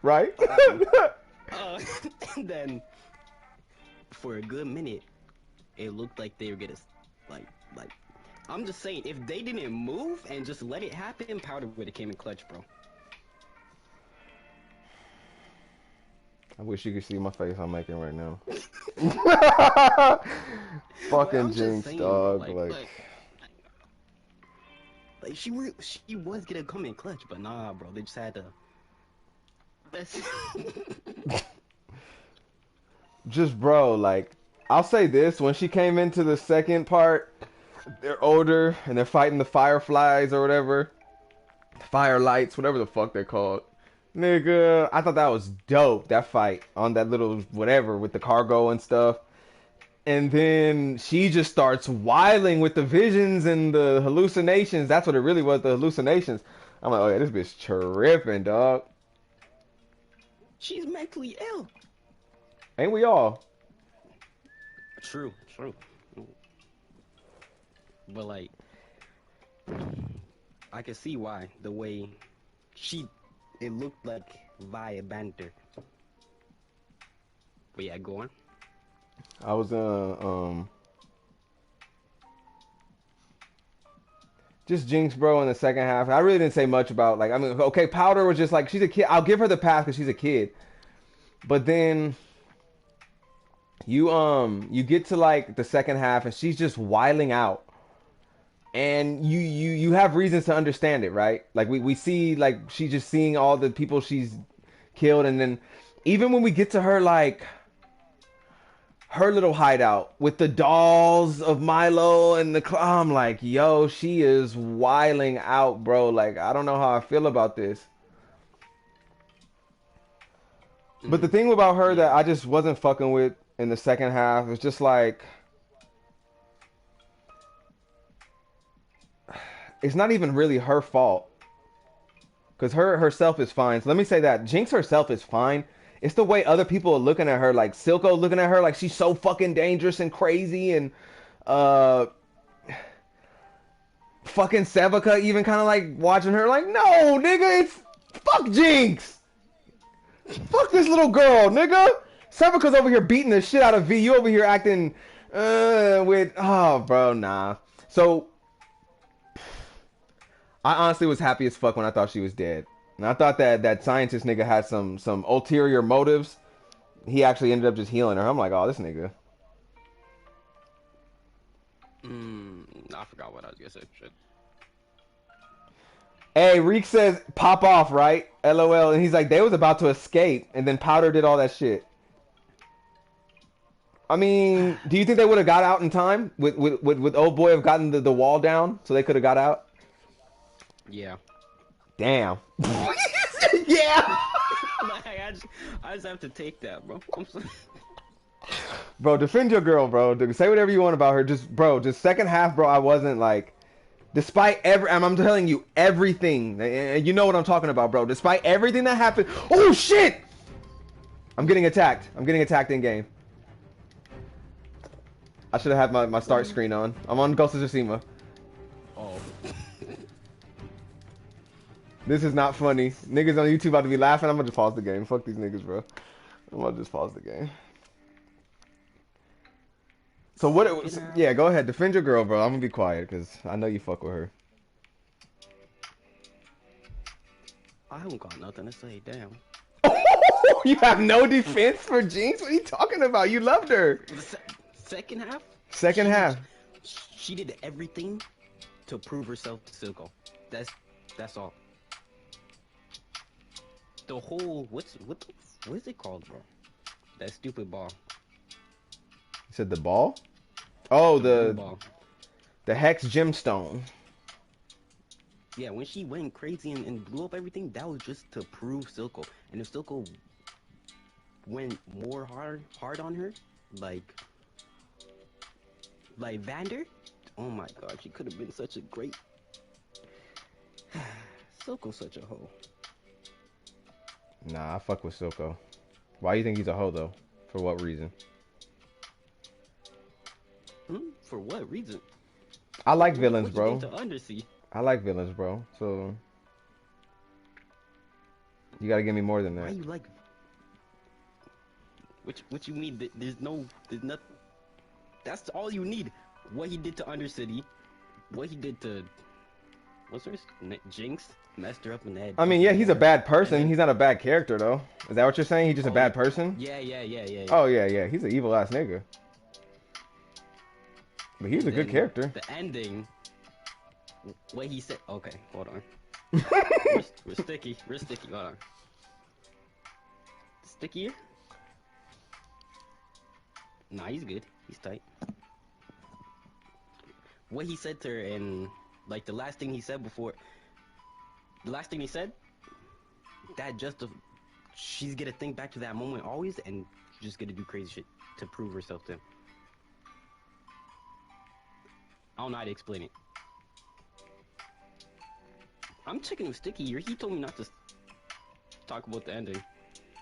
Right? And then for a good minute, it looked like they were gonna like I'm just saying, if they didn't move and just let it happen, Powder would have came in clutch, bro. I wish you could see my face I'm making right now. Fucking Jinx, saying, dog. Like she was gonna come in clutch, but nah, bro. They just had to. Just, bro, like, I'll say this. When she came into the second part, they're older and they're fighting the fireflies or whatever. Firelights, whatever the fuck they're called. Nigga, I thought that was dope, that fight on that little whatever with the cargo and stuff. And then she just starts wiling with the visions and the hallucinations. That's what it really was, the hallucinations. I'm like, oh yeah, this bitch tripping, dog. She's mentally ill. Ain't we all? True. But like, I can see why the way it looked like via banter. But yeah, go on. I was just Jinx, bro, in the second half. I really didn't say much about, like, I mean, okay, Powder was just like, she's a kid. I'll give her the pass because she's a kid. But then you get to like the second half and she's just wiling out. And you have reasons to understand it, right? Like we see, like, she's just seeing all the people she's killed, and then even when we get to her, like, her little hideout with the dolls of Milo and I'm like, yo, she is wiling out, bro. Like, I don't know how I feel about this. But the thing about her that I just wasn't fucking with in the second half is just like, it's not even really her fault. Because herself is fine. So let me say that. Jinx herself is fine. It's the way other people are looking at her. Like Silco looking at her like she's so fucking dangerous and crazy. And fucking Sevica even kind of like watching her like, no, nigga, it's fuck Jinx. Fuck this little girl, nigga. Sevica's over here beating the shit out of V. You over here acting with, oh, bro, nah. So I honestly was happy as fuck when I thought she was dead. And I thought that scientist nigga had some ulterior motives. He actually ended up just healing her. I'm like, oh, this nigga. I forgot what I was gonna say. Shit. Hey, Reek says, pop off, right? LOL. And he's like, they was about to escape. And then Powder did all that shit. I mean, do you think they would have got out in time? With old boy have gotten the wall down so they could have got out? Yeah. Damn. Yeah. Like, I just have to take that, bro. I'm sorry. Bro, defend your girl, bro. Say whatever you want about her. Just second half, bro. I wasn't like, despite I'm telling you everything, and you know what I'm talking about, bro. Despite everything that happened. Oh shit! I'm getting attacked. I'm getting attacked in game. I should have had my start screen on. I'm on Ghost of Tsushima. Oh. This is not funny. Niggas on YouTube about to be laughing. I'm gonna just pause the game. Fuck these niggas, bro. I'm gonna just pause the game. So what it was, yeah, go ahead. Defend your girl, bro. I'm gonna be quiet because I know you fuck with her. I don't got nothing to say, damn. You have no defense for Jinx? What are you talking about? You loved her. Second half? Second half. She did everything to prove herself to Silco. That's all. The whole what is it called, bro? That stupid ball. You said the ball? Oh, the ball. The Hex Gemstone. Yeah, when she went crazy and blew up everything, that was just to prove Silco. And if Silco went more hard on her, like Vander, oh my god, she could have been such a great. Silco's such a hoe. Nah, I fuck with Silco. Why do you think he's a hoe though? For what reason? For what reason? I like villains, what bro. You did to Undersea? I like villains, bro. So you gotta give me more than that. Why you like? What you mean? There's nothing. That's all you need. What he did to Undercity, what he did to what's her Jinx, messed her up in the head. I mean, yeah, he's a bad person. He's not a bad character though. Is that what you're saying? He's just a bad person? Yeah. Oh yeah. He's an evil ass nigga. But he's a good character. The ending, what he said. Okay, hold on. we're sticky. We're sticky. Hold on. Stickier? Nah, he's good. He's tight. What he said to her and like the last thing he said, that she's gonna think back to that moment always and just gonna do crazy shit to prove herself to him. I don't know how to explain it. I'm checking with Sticky here. He told me not to talk about the ending.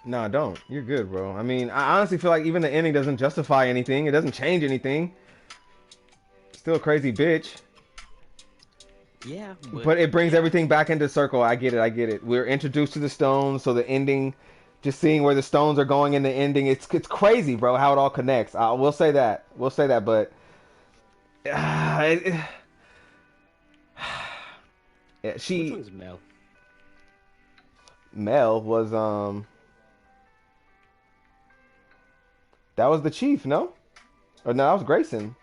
Nah, don't. You're good, bro. I mean, I honestly feel like even the ending doesn't justify anything. It doesn't change anything. Still a crazy bitch. Yeah, but it brings everything back into circle. I get it. We're introduced to the stones, so the ending, just seeing where the stones are going in the ending, it's crazy, bro, how it all connects. We'll say that, but yeah, Which one's Mel? Mel was that was the chief, no? Or no, that was Grayson.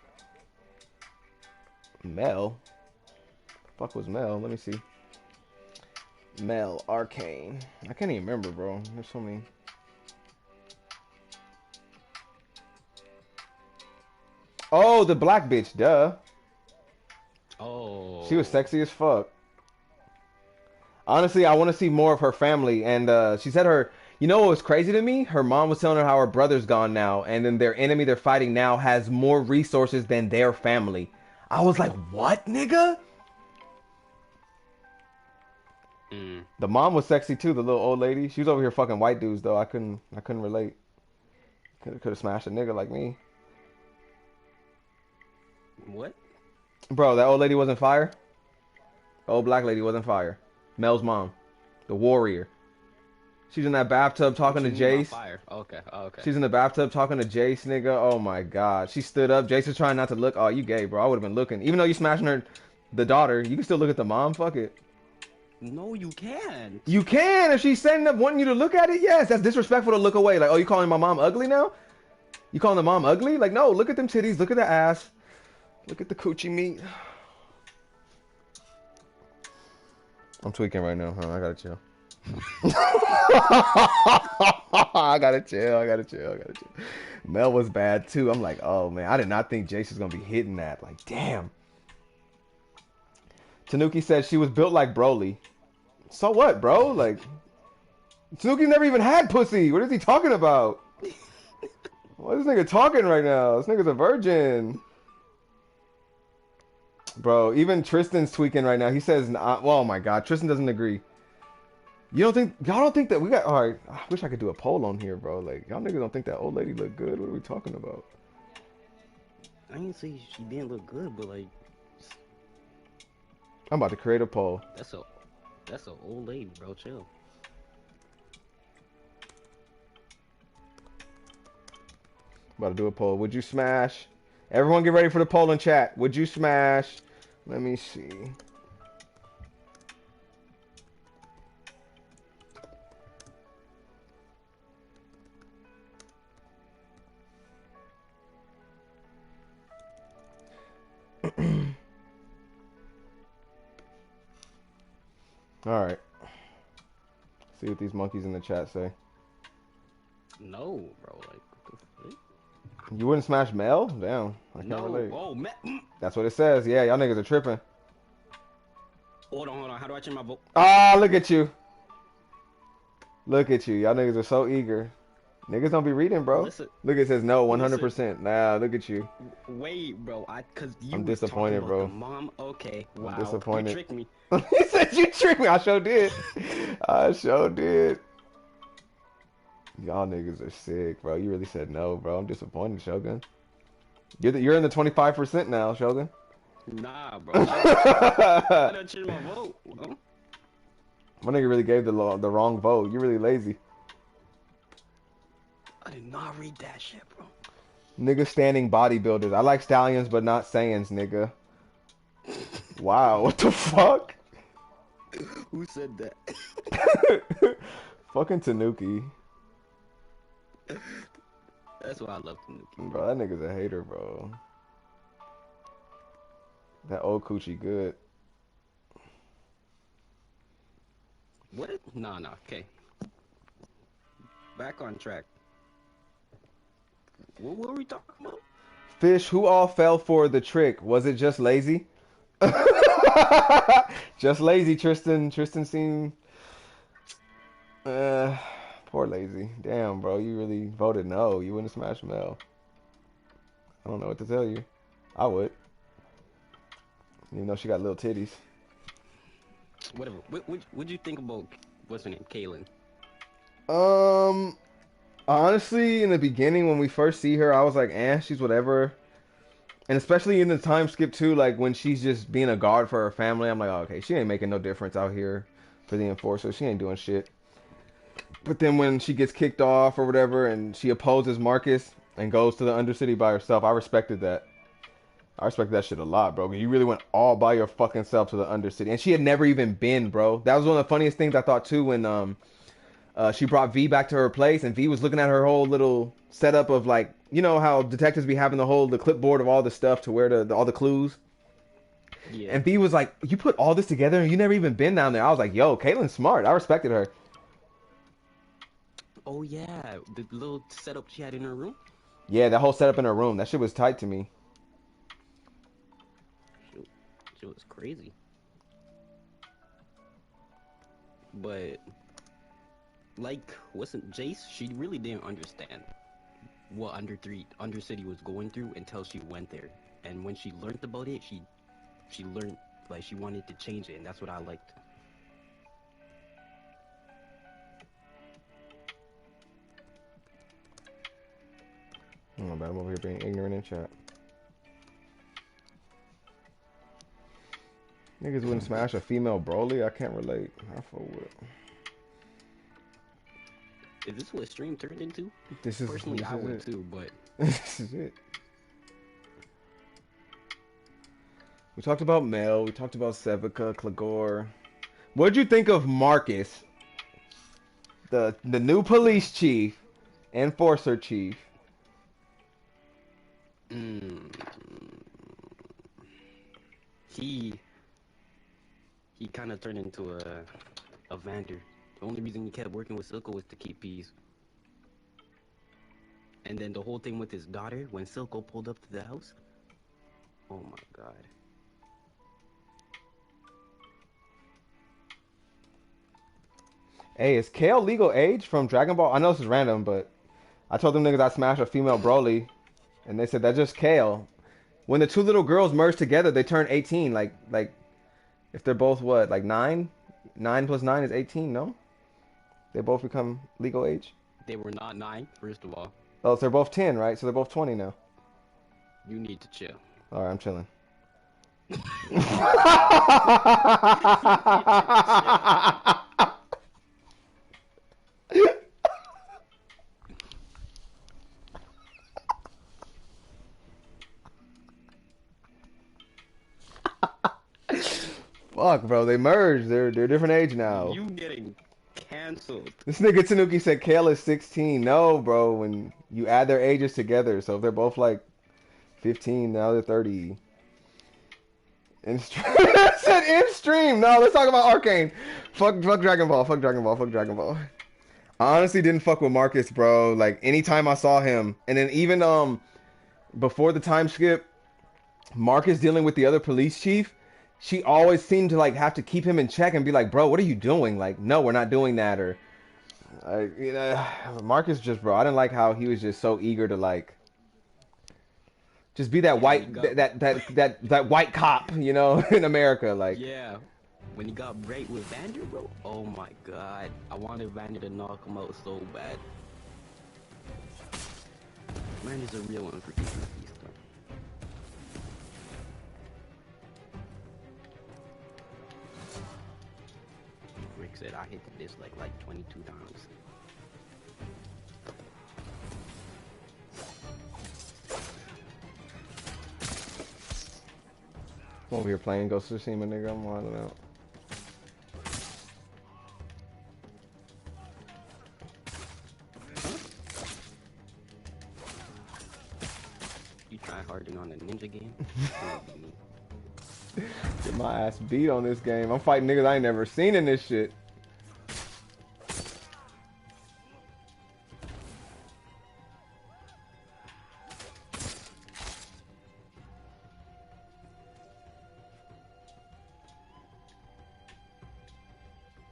Mel. The fuck was Mel? Let me see. Mel, Arcane. I can't even remember, bro. There's so many. Oh, the black bitch, duh. Oh. She was sexy as fuck. Honestly, I want to see more of her family. And she said her... You know what was crazy to me? Her mom was telling her how her brother's gone now. And then their enemy they're fighting now has more resources than their family. I was like, what, nigga? The mom was sexy too, the little old lady. She was over here fucking white dudes though. I couldn't relate. Could have smashed a nigga like me. What? Bro, that old lady wasn't fire? The old black lady wasn't fire. Mel's mom. The warrior. She's in that bathtub talking to Jace. Fire. Okay. She's in the bathtub talking to Jace, nigga. Oh my god. She stood up. Jace was trying not to look. Oh, you gay, bro. I would have been looking. Even though you smashing her, the daughter, you can still look at the mom. Fuck it. No, you can't. You can. If she's setting up wanting you to look at it, yes. That's disrespectful to look away. Like, oh, you calling my mom ugly now? You calling the mom ugly? Like, no, look at them titties. Look at the ass. Look at the coochie meat. I'm tweaking right now, huh? I gotta chill. I gotta chill. Mel was bad too. I'm like, oh man, I did not think Jace was gonna be hitting that. Like, damn. Tanuki said she was built like Broly. So what, bro? Like, Tanuki never even had pussy. What is he talking about? What is this nigga talking right now? This nigga's a virgin. Bro, even Tristan's tweaking right now. He says, nah, well, oh my god, Tristan doesn't agree. You don't think, y'all don't think that we got, alright, I wish I could do a poll on here, bro. Like, y'all niggas don't think that old lady look good? What are we talking about? I didn't say she didn't look good, but like, I'm about to create a poll. that's a old lady, bro. Chill. I'm about to do a poll. Would you smash? Everyone get ready for the poll in chat. Would you smash? Let me see. Alright. See what these monkeys in the chat say. No, bro. Like, what the fuck? You wouldn't smash Mel? Damn. I can't No. relate. Oh, That's what it says. Yeah, y'all niggas are tripping. hold on. How do I change my vote? Ah, look at you. Look at you. Y'all niggas are so eager. Niggas don't be reading, bro. Listen, Look, it says no, listen. 100%. Nah, look at you. Wait, bro. Cause you I'm was disappointed, talking bro. about the mom. Okay, wow. I'm disappointed. You tricked me. He said you tricked me. I sure did. I sure did. Y'all niggas are sick, bro. You really said no, bro. I'm disappointed, Shogun. You're in the 25% now, Shogun. Nah, bro. I done changed my vote. My nigga really gave the wrong vote. You really lazy. I did not read that shit, bro. Nigga standing bodybuilders. I like stallions, but not Saiyans, nigga. Wow, what the fuck? Who said that? Fucking Tanuki. That's why I love Tanuki. Bro, that nigga's a hater, bro. That old coochie good. What? Nah. Okay. Back on track. What were we talking about? Fish, who all fell for the trick? Was it just lazy? Just lazy, Tristan. Tristan seemed... poor lazy. Damn, bro. You really voted no. You wouldn't smash Mel. I don't know what to tell you. I would. Even though she got little titties. Whatever. What'd you think about, what's her name, Kaylin? Honestly, in the beginning when we first see her, I was like, she's whatever. And especially in the time skip too, like when she's just being a guard for her family, I'm like, oh, okay, she ain't making no difference out here for the Enforcer. She ain't doing shit. But then when she gets kicked off or whatever, and she opposes Marcus and goes to the Undercity by herself, I respected that. I respect that shit a lot, bro. You really went all by your fucking self to the Undercity. And she had never even been, bro. That was one of the funniest things I thought too when she brought V back to her place and V was looking at her whole little setup of like, you know how detectives be having the clipboard of all the stuff to where all the clues. Yeah. And V was like, you put all this together and you never even been down there. I was like, yo, Caitlin's smart. I respected her. Oh yeah, the little setup she had in her room. Yeah, that whole setup in her room. That shit was tight to me. She was crazy. But like, wasn't Jace? She really didn't understand what Undercity was going through until she went there. And when she learned about it, she learned, like, she wanted to change it, and that's what I liked. Oh my bad, I'm over here being ignorant in chat. Niggas wouldn't smash a female Broly? I can't relate. I fuck with it. Is this what stream turned into? This is Personally, I would it. too, but This is it. We talked about Mel. We talked about Sevica, Klagor. What'd you think of Marcus, the new police chief, enforcer chief? He kind of turned into a Vander. The only reason he kept working with Silco was to keep peace. And then the whole thing with his daughter, when Silco pulled up to the house. Oh my god. Hey, is Kale legal age from Dragon Ball? I know this is random, but I told them niggas I smashed a female Broly, and they said that's just Kale. When the two little girls merge together, they turn 18. Like if they're both what, like 9? 9 plus 9 is 18, no? They both become legal age? They were not 9, first of all. Oh, so they're both 10, right? So they're both 20 now. You need to chill. All right, I'm chilling. Fuck, bro, they merged. They're a different age now. You getting canceled. This nigga Tanuki said Kale is 16. No, bro, when you add their ages together, so if they're both like 15, now they're 30. In stream. I said in stream. No, let's talk about Arcane. Fuck Dragon Ball. Fuck Dragon Ball. Fuck Dragon Ball. I honestly didn't fuck with Marcus, bro. Like anytime I saw him, and then even before the time skip, Marcus dealing with the other police chief, she always seemed to like have to keep him in check and be like, bro, what are you doing? Like, no, we're not doing that. Or, Marcus just, bro, I didn't like how he was just so eager to like, just be that white, that white cop, you know, in America, like. Yeah. When he got right with Vander, bro, oh my god. I wanted Vander to knock him out so bad. Man is a real one for keeping the peace, though. Rick said I hit this like 22 times. I'm over here playing Ghost of Tsushima, nigga. I'm wilding out. You try harding on a ninja game? Get my ass beat on this game. I'm fighting niggas I ain't never seen in this shit.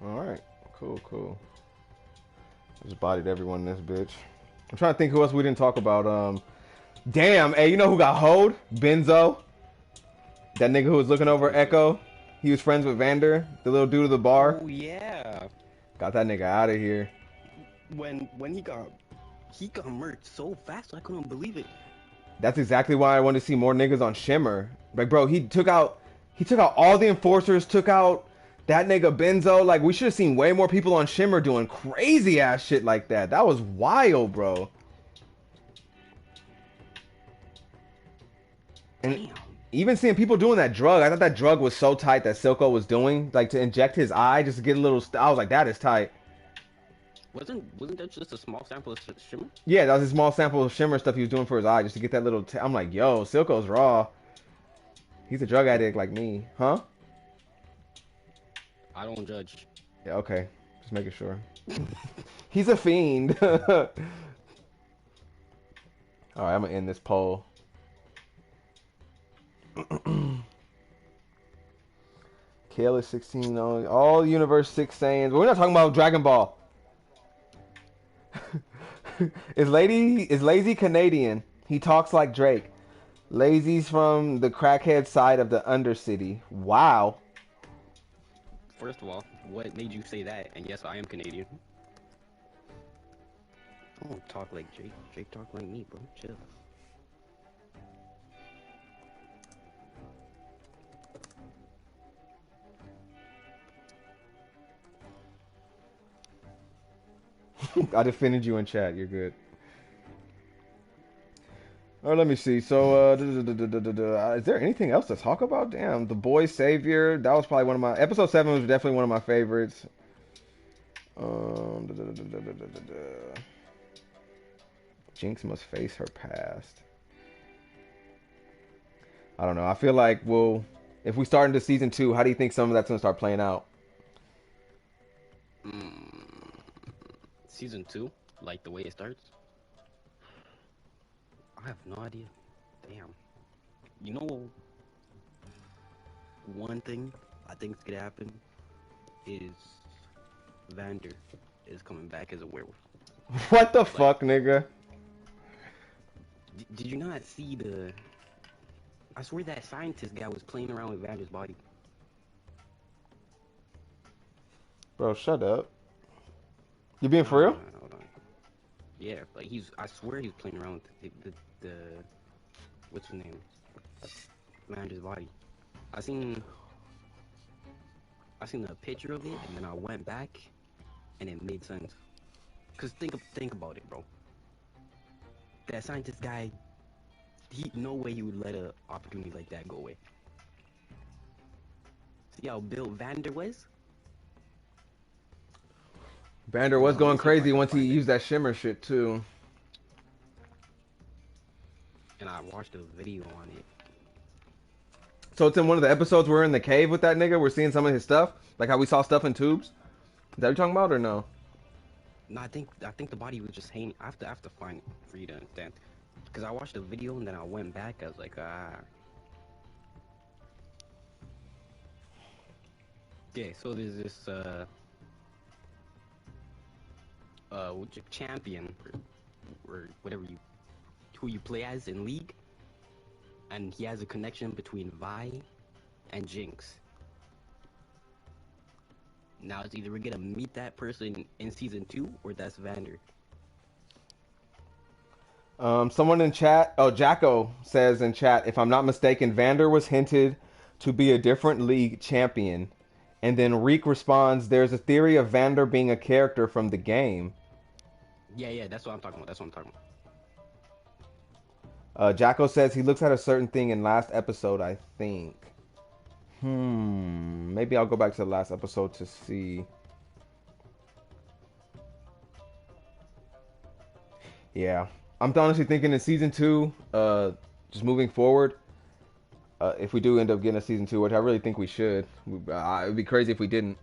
Alright, cool. Just bodied everyone in this bitch. I'm trying to think who else we didn't talk about. Damn, hey, you know who got hoed? Benzo. That nigga who was looking over Echo. He was friends with Vander, the little dude of the bar. Oh yeah. Got that nigga out of here. When he got murked so fast, I couldn't believe it. That's exactly why I wanted to see more niggas on Shimmer. Like, bro, he took out all the enforcers, took out that nigga Benzo. Like, we should have seen way more people on Shimmer doing crazy ass shit like that. That was wild, bro. And damn. Even seeing people doing that drug, I thought that drug was so tight that Silco was doing, like to inject his eye just to get a little. I was like, that is tight. Wasn't that just a small sample of Shimmer? Yeah, that was a small sample of Shimmer stuff he was doing for his eye just to get that little. I'm like, yo, Silco's raw. He's a drug addict like me, huh? I don't judge. Yeah, okay, just making sure. He's a fiend. All right, I'm gonna end this poll. Kale is 16. All Universe 6 Saiyans. But we're not talking about Dragon Ball. is Lazy Canadian. He talks like Drake. Lazy's from the crackhead side of the Undercity. Wow. First of all, what made you say that? And yes, I am Canadian. I don't talk like Jake. Jake talk like me, bro. Chill. I defended you in chat. You're good. All right, let me see. So, is there anything else to talk about? Damn, the boy savior. That was probably one of my. Episode 7 was definitely one of my favorites. Jinx must face her past. I don't know. I feel like if we start into season 2, how do you think some of that's gonna start playing out? Season 2, like the way it starts. I have no idea. Damn. You know, one thing I think is gonna happen is Vander is coming back as a werewolf. What the Like, fuck, nigga? did you not see the? I swear that scientist guy was playing around with Vander's body. Bro, shut up. You being for Nah, real? hold on. Yeah, like I swear he's playing around with the what's his name? Vander's body. I seen a picture of it, and then I went back, and it made sense. Cause think about it, bro. That scientist guy, no way he would let a opportunity like that go away. See how built Vander was? Vander was Let me going see if I crazy can once he find it. used that shimmer shit too. And I watched a video on it. So it's in one of the episodes we're in the cave with that nigga. We're seeing some of his stuff, like how we saw stuff in tubes. Is that what you're talking about or no? No, I think the body was just hanging. I have to find it for you to understand. Cause I watched the video and then I went back. I was like, Okay, so there's this champion or whatever who you play as in League, and he has a connection between Vi and Jinx. Now it's either we're gonna meet that person in season 2 or that's Vander. Someone in chat, oh, Jacko says in chat, if I'm not mistaken, Vander was hinted to be a different league champion. And then Reek responds, there's a theory of Vander being a character from the game. Yeah, that's what I'm talking about. Jacko says he looks at a certain thing in last episode, I think. Maybe I'll go back to the last episode to see. Yeah. I'm honestly thinking in season 2, just moving forward, if we do end up getting a season 2, which I really think we should, it would be crazy if we didn't.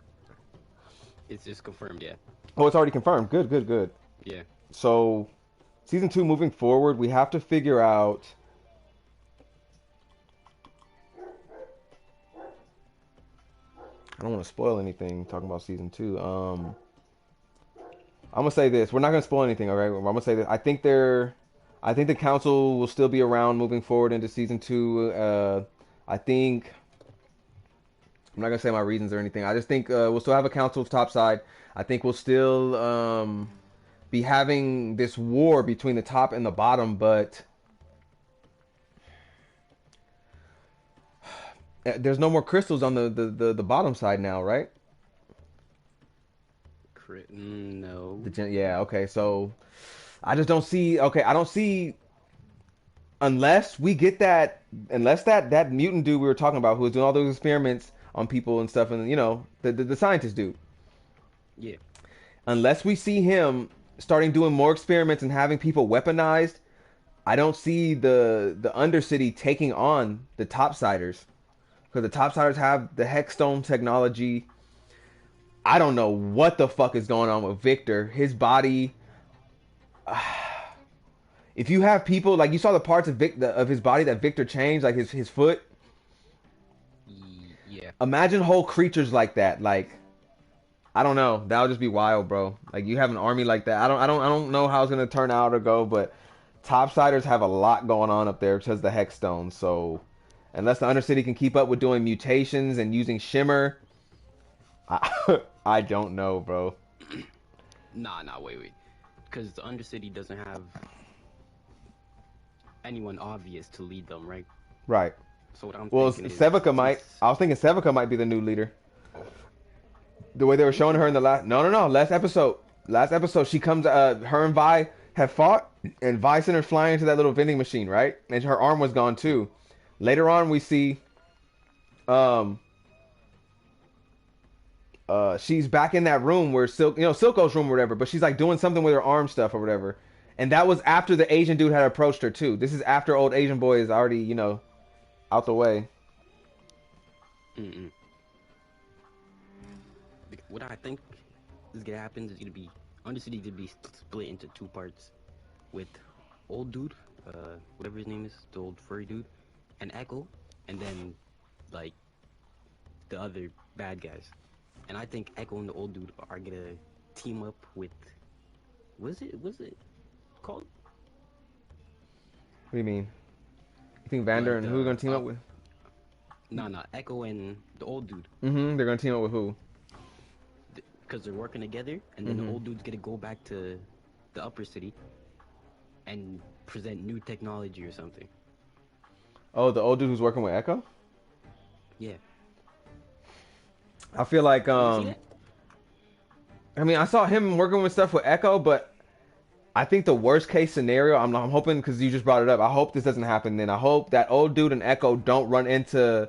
It's just confirmed, yeah. Oh, it's already confirmed. Good. Yeah. So, season 2 moving forward, we have to figure out. I don't want to spoil anything talking about season 2. I'm gonna say this. We're not gonna spoil anything, all right? I'm gonna say this. I think the council will still be around moving forward into season 2. I think I'm not gonna say my reasons or anything. I just think we'll still have a council of topside. I think we'll still be having this war between the top and the bottom, but there's no more crystals on the bottom side now, right? No. Yeah, okay. So I just don't see. Okay, I don't see unless we get that mutant dude we were talking about who was doing all those experiments on people and stuff, and the scientist dude. Yeah. Unless we see him starting doing more experiments and having people weaponized, I don't see the Undercity taking on the Topsiders, because the Topsiders have the Hexstone technology. I don't know what the fuck is going on with Victor. His body. If you have people like you saw the parts of of his body that Victor changed, like his foot. Yeah. Imagine whole creatures like that. Like, I don't know. That would just be wild, bro. Like you have an army like that. I don't know how it's gonna turn out or go, but Topsiders have a lot going on up there because of the Hexstone. So unless the Undercity can keep up with doing mutations and using Shimmer, I don't know, bro. Nah, wait. Because the Undercity doesn't have anyone obvious to lead them, right? Right. So what I'm Well, thinking is... Sevica might. I was thinking Sevica might be the new leader. The way they were showing her in the last... No. Last episode, she comes... her and Vi have fought, and Vi sent her flying into that little vending machine, right? And her arm was gone, too. Later on, we see... she's back in that room where Silco's room or whatever, but she's like doing something with her arm stuff or whatever. And that was after the Asian dude had approached her too. This is after old Asian boy is already, out the way. What I think is gonna happen is gonna be Undercity to be split into 2 parts, with old dude, whatever his name is, the old furry dude, and Echo, and then like the other bad guys. And I think Echo and the old dude are gonna team up with. Was it called? What do you mean? You think Vander Like and who are gonna the team up with? Nah, Echo and the old dude. Mm-hmm. They're gonna team up with who? Because they're working together, and then the old dude's gonna go back to the upper city and present new technology or something. Oh, the old dude who's working with Echo? Yeah. I feel like You see that? I mean, I saw him working with stuff with Echo, but I think the worst case scenario, I'm hoping, because you just brought it up, I hope this doesn't happen then. I hope that old dude and Echo don't run into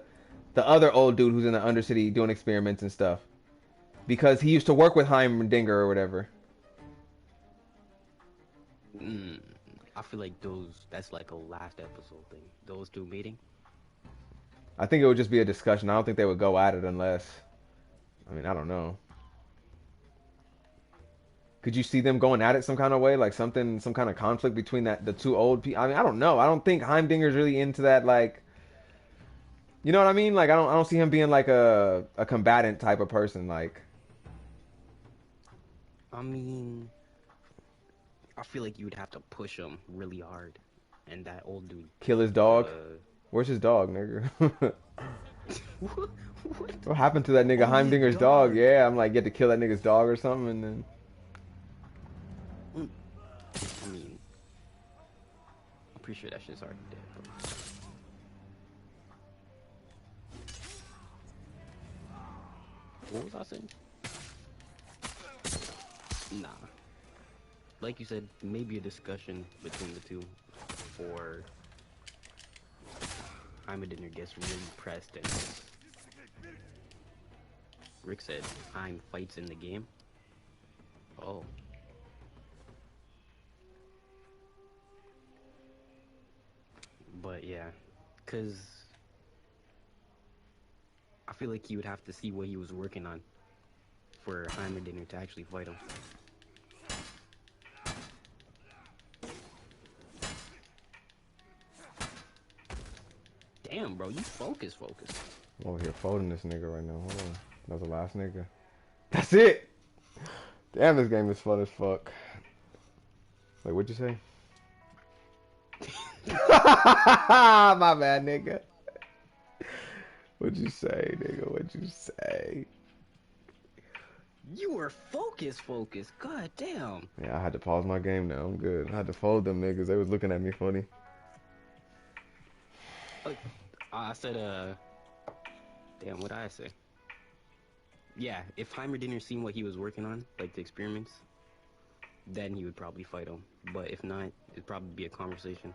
the other old dude who's in the Undercity doing experiments and stuff. Because he used to work with Heimerdinger or whatever. I feel like that's like a last episode thing. Those two meeting. I think it would just be a discussion. I don't think they would go at it unless... I mean, I don't know. Could you see them going at it some kind of way? Like some kind of conflict between the two old people? I mean, I don't know. I don't think Heimdinger's really into that, like... You know what I mean? Like, I don't see him being like a combatant type of person, like... I mean, I feel like you would have to push him really hard, and that old dude. Kill his dog? Where's his dog, nigga? What happened to that nigga Heimdinger's dog? Yeah, I'm like, get to kill that nigga's dog or something, and then... I mean, I'm pretty sure that shit's already dead, bro. What was I saying? Nah. Like you said, maybe a discussion between the two, or Heimerdinger gets really pressed and Rick said Heim fights in the game. Oh. But yeah, cause I feel like you would have to see what he was working on for Heimerdinger to actually fight him. Damn, bro, you focus. I'm over here folding this nigga right now. Hold on. That was the last nigga. That's it! Damn, this game is fun as fuck. Like, what'd you say? My bad, nigga. What'd you say, nigga? What'd you say? You were focused. God damn. Yeah, I had to pause my game now. I'm good. I had to fold them niggas. They was looking at me funny. I said, damn, what did I say? Yeah, if Heimerdinger seen what he was working on, like the experiments, then he would probably fight him. But if not, it'd probably be a conversation.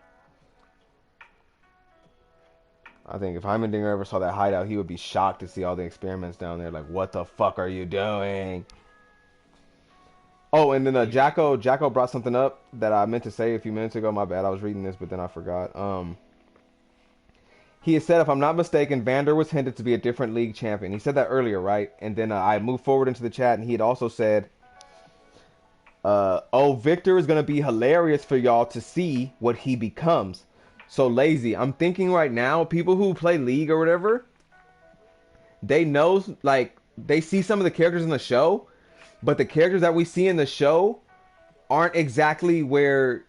I think if Heimerdinger ever saw that hideout, he would be shocked to see all the experiments down there. Like, what the fuck are you doing? Oh, and then Jacko brought something up that I meant to say a few minutes ago. My bad, I was reading this, but then I forgot. He had said, if I'm not mistaken, Vander was hinted to be a different league champion. He said that earlier, right? And then I moved forward into the chat, and he had also said, oh, Victor is going to be hilarious for y'all to see what he becomes. So lazy. I'm thinking right now, people who play League or whatever, they know, like, they see some of the characters in the show, but the characters that we see in the show aren't exactly where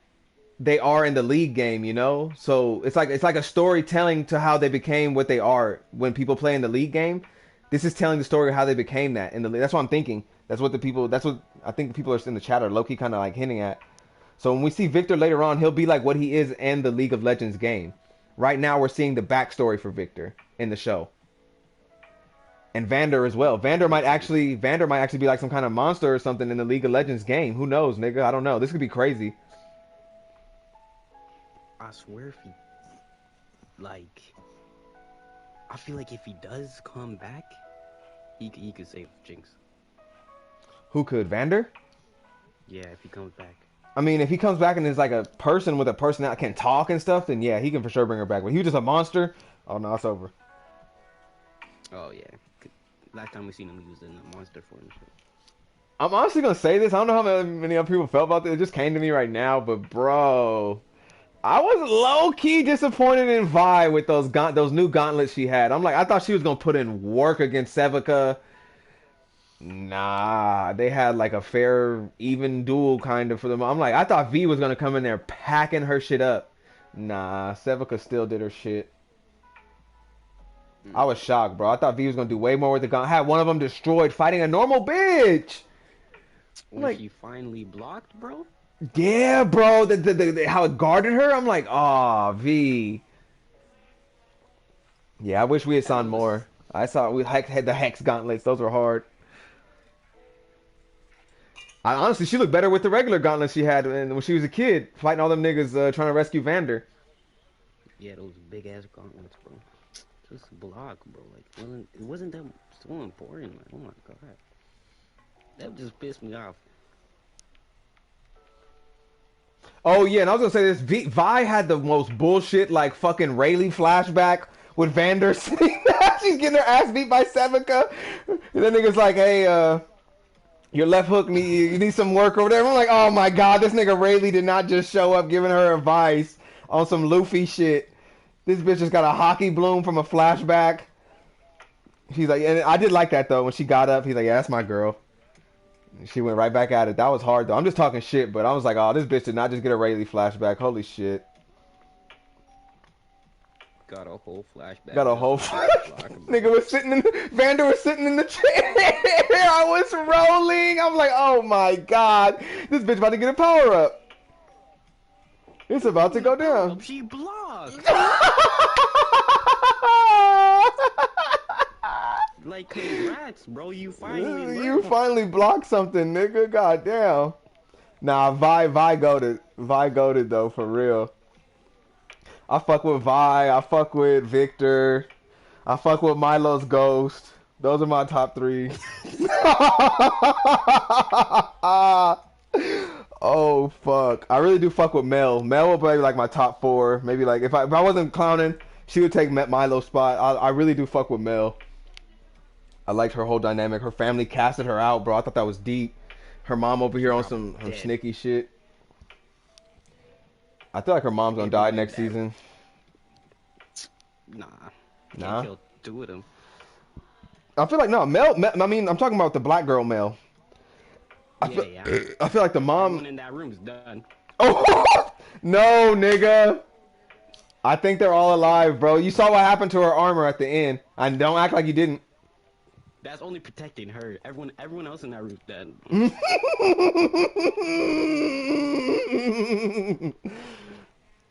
they are in the League game, you know? So it's like a storytelling to how they became what they are when people play in the League game. This is telling the story of how they became that in the League. That's what I'm thinking. That's what I think the people are in the chat are low-key kind of like hinting at. So when we see Victor later on, he'll be like what he is in the League of Legends game. Right now we're seeing the backstory for Victor in the show. And Vander as well. Vander might actually be like some kind of monster or something in the League of Legends game. Who knows, nigga? I don't know. This could be crazy. I swear if he, like, I feel like if he does come back, he could save Jinx. Who could? Vander? Yeah, if he comes back. I mean, if he comes back and is like a person with a person that can talk and stuff, then yeah, he can for sure bring her back. But he was just a monster. Oh no, it's over. Oh yeah. Last time we seen him, he was in a monster form. I'm honestly gonna say this. I don't know how many other people felt about this. It just came to me right now, but bro, I was low-key disappointed in Vi with those new gauntlets she had. I'm like, I thought she was gonna put in work against Sevica. Nah, they had like a fair, even duel kind of for them. I'm like, I thought V was gonna come in there packing her shit up. Nah, Sevica still did her shit. I was shocked, bro. I thought V was gonna do way more with the gun. Had one of them destroyed fighting a normal bitch. I'm When like, she finally blocked, bro. yeah, bro. How it guarded her. I'm like, ah, V. Yeah, I wish we had That seen was more. I saw we had the hex gauntlets. Those were hard. I honestly, she looked better with the regular gauntlets she had when she was a kid, fighting all them niggas trying to rescue Vander. yeah, those big ass gauntlets, bro. Just block, bro. Like, it wasn't that so important. Like, oh my god, that just pissed me off. Oh yeah, and I was gonna say this. Vi had the most bullshit like fucking Rayleigh flashback with Vander sitting there. She's getting her ass beat by Sevica. And then nigga's like, hey, your left hook you need some work over there. I'm like, oh my god, this nigga Rayleigh did not just show up giving her advice on some Luffy shit. This bitch just got a hockey bloom from a flashback. She's like, and I did like that though when she got up. He's like, yeah, that's my girl. She went right back at it. That was hard though. I'm just talking shit, but I was like, oh, this bitch did not just get a Rayleigh flashback. Holy shit. Got a whole flashback. Got a just whole to block him, bro. nigga was sitting in Vander was sitting in the chair. I was rolling. I'm like, oh my god, this bitch about to get a power up. It's about to go down. She blocked. Like, congrats, bro. You finally You learned. finally blocked something, nigga. God damn. Nah, Vi goated. Vi goated though, for real. I fuck with Vi. I fuck with Victor. I fuck with Milo's Ghost. Those are my top three. Oh fuck! I really do fuck with Mel. Mel would be like my top four. Maybe like if I wasn't clowning, she would take Milo's spot. I really do fuck with Mel. I liked her whole dynamic. Her family casted her out, bro. I thought that was deep. Her mom over She here on probably some dead. sneaky shit. I feel like her mom's gonna die Everyone next that- season. Nah. Nah. Can't kill two of them. I feel like no Mel. I mean, I'm talking about the black girl Mel. I feel, Yeah. I feel like the Everyone mom. in that room's done. Oh no, nigga. I think they're all alive, bro. You saw what happened to her armor at the end. And don't act like you didn't. That's only protecting her. Everyone else in that room's dead.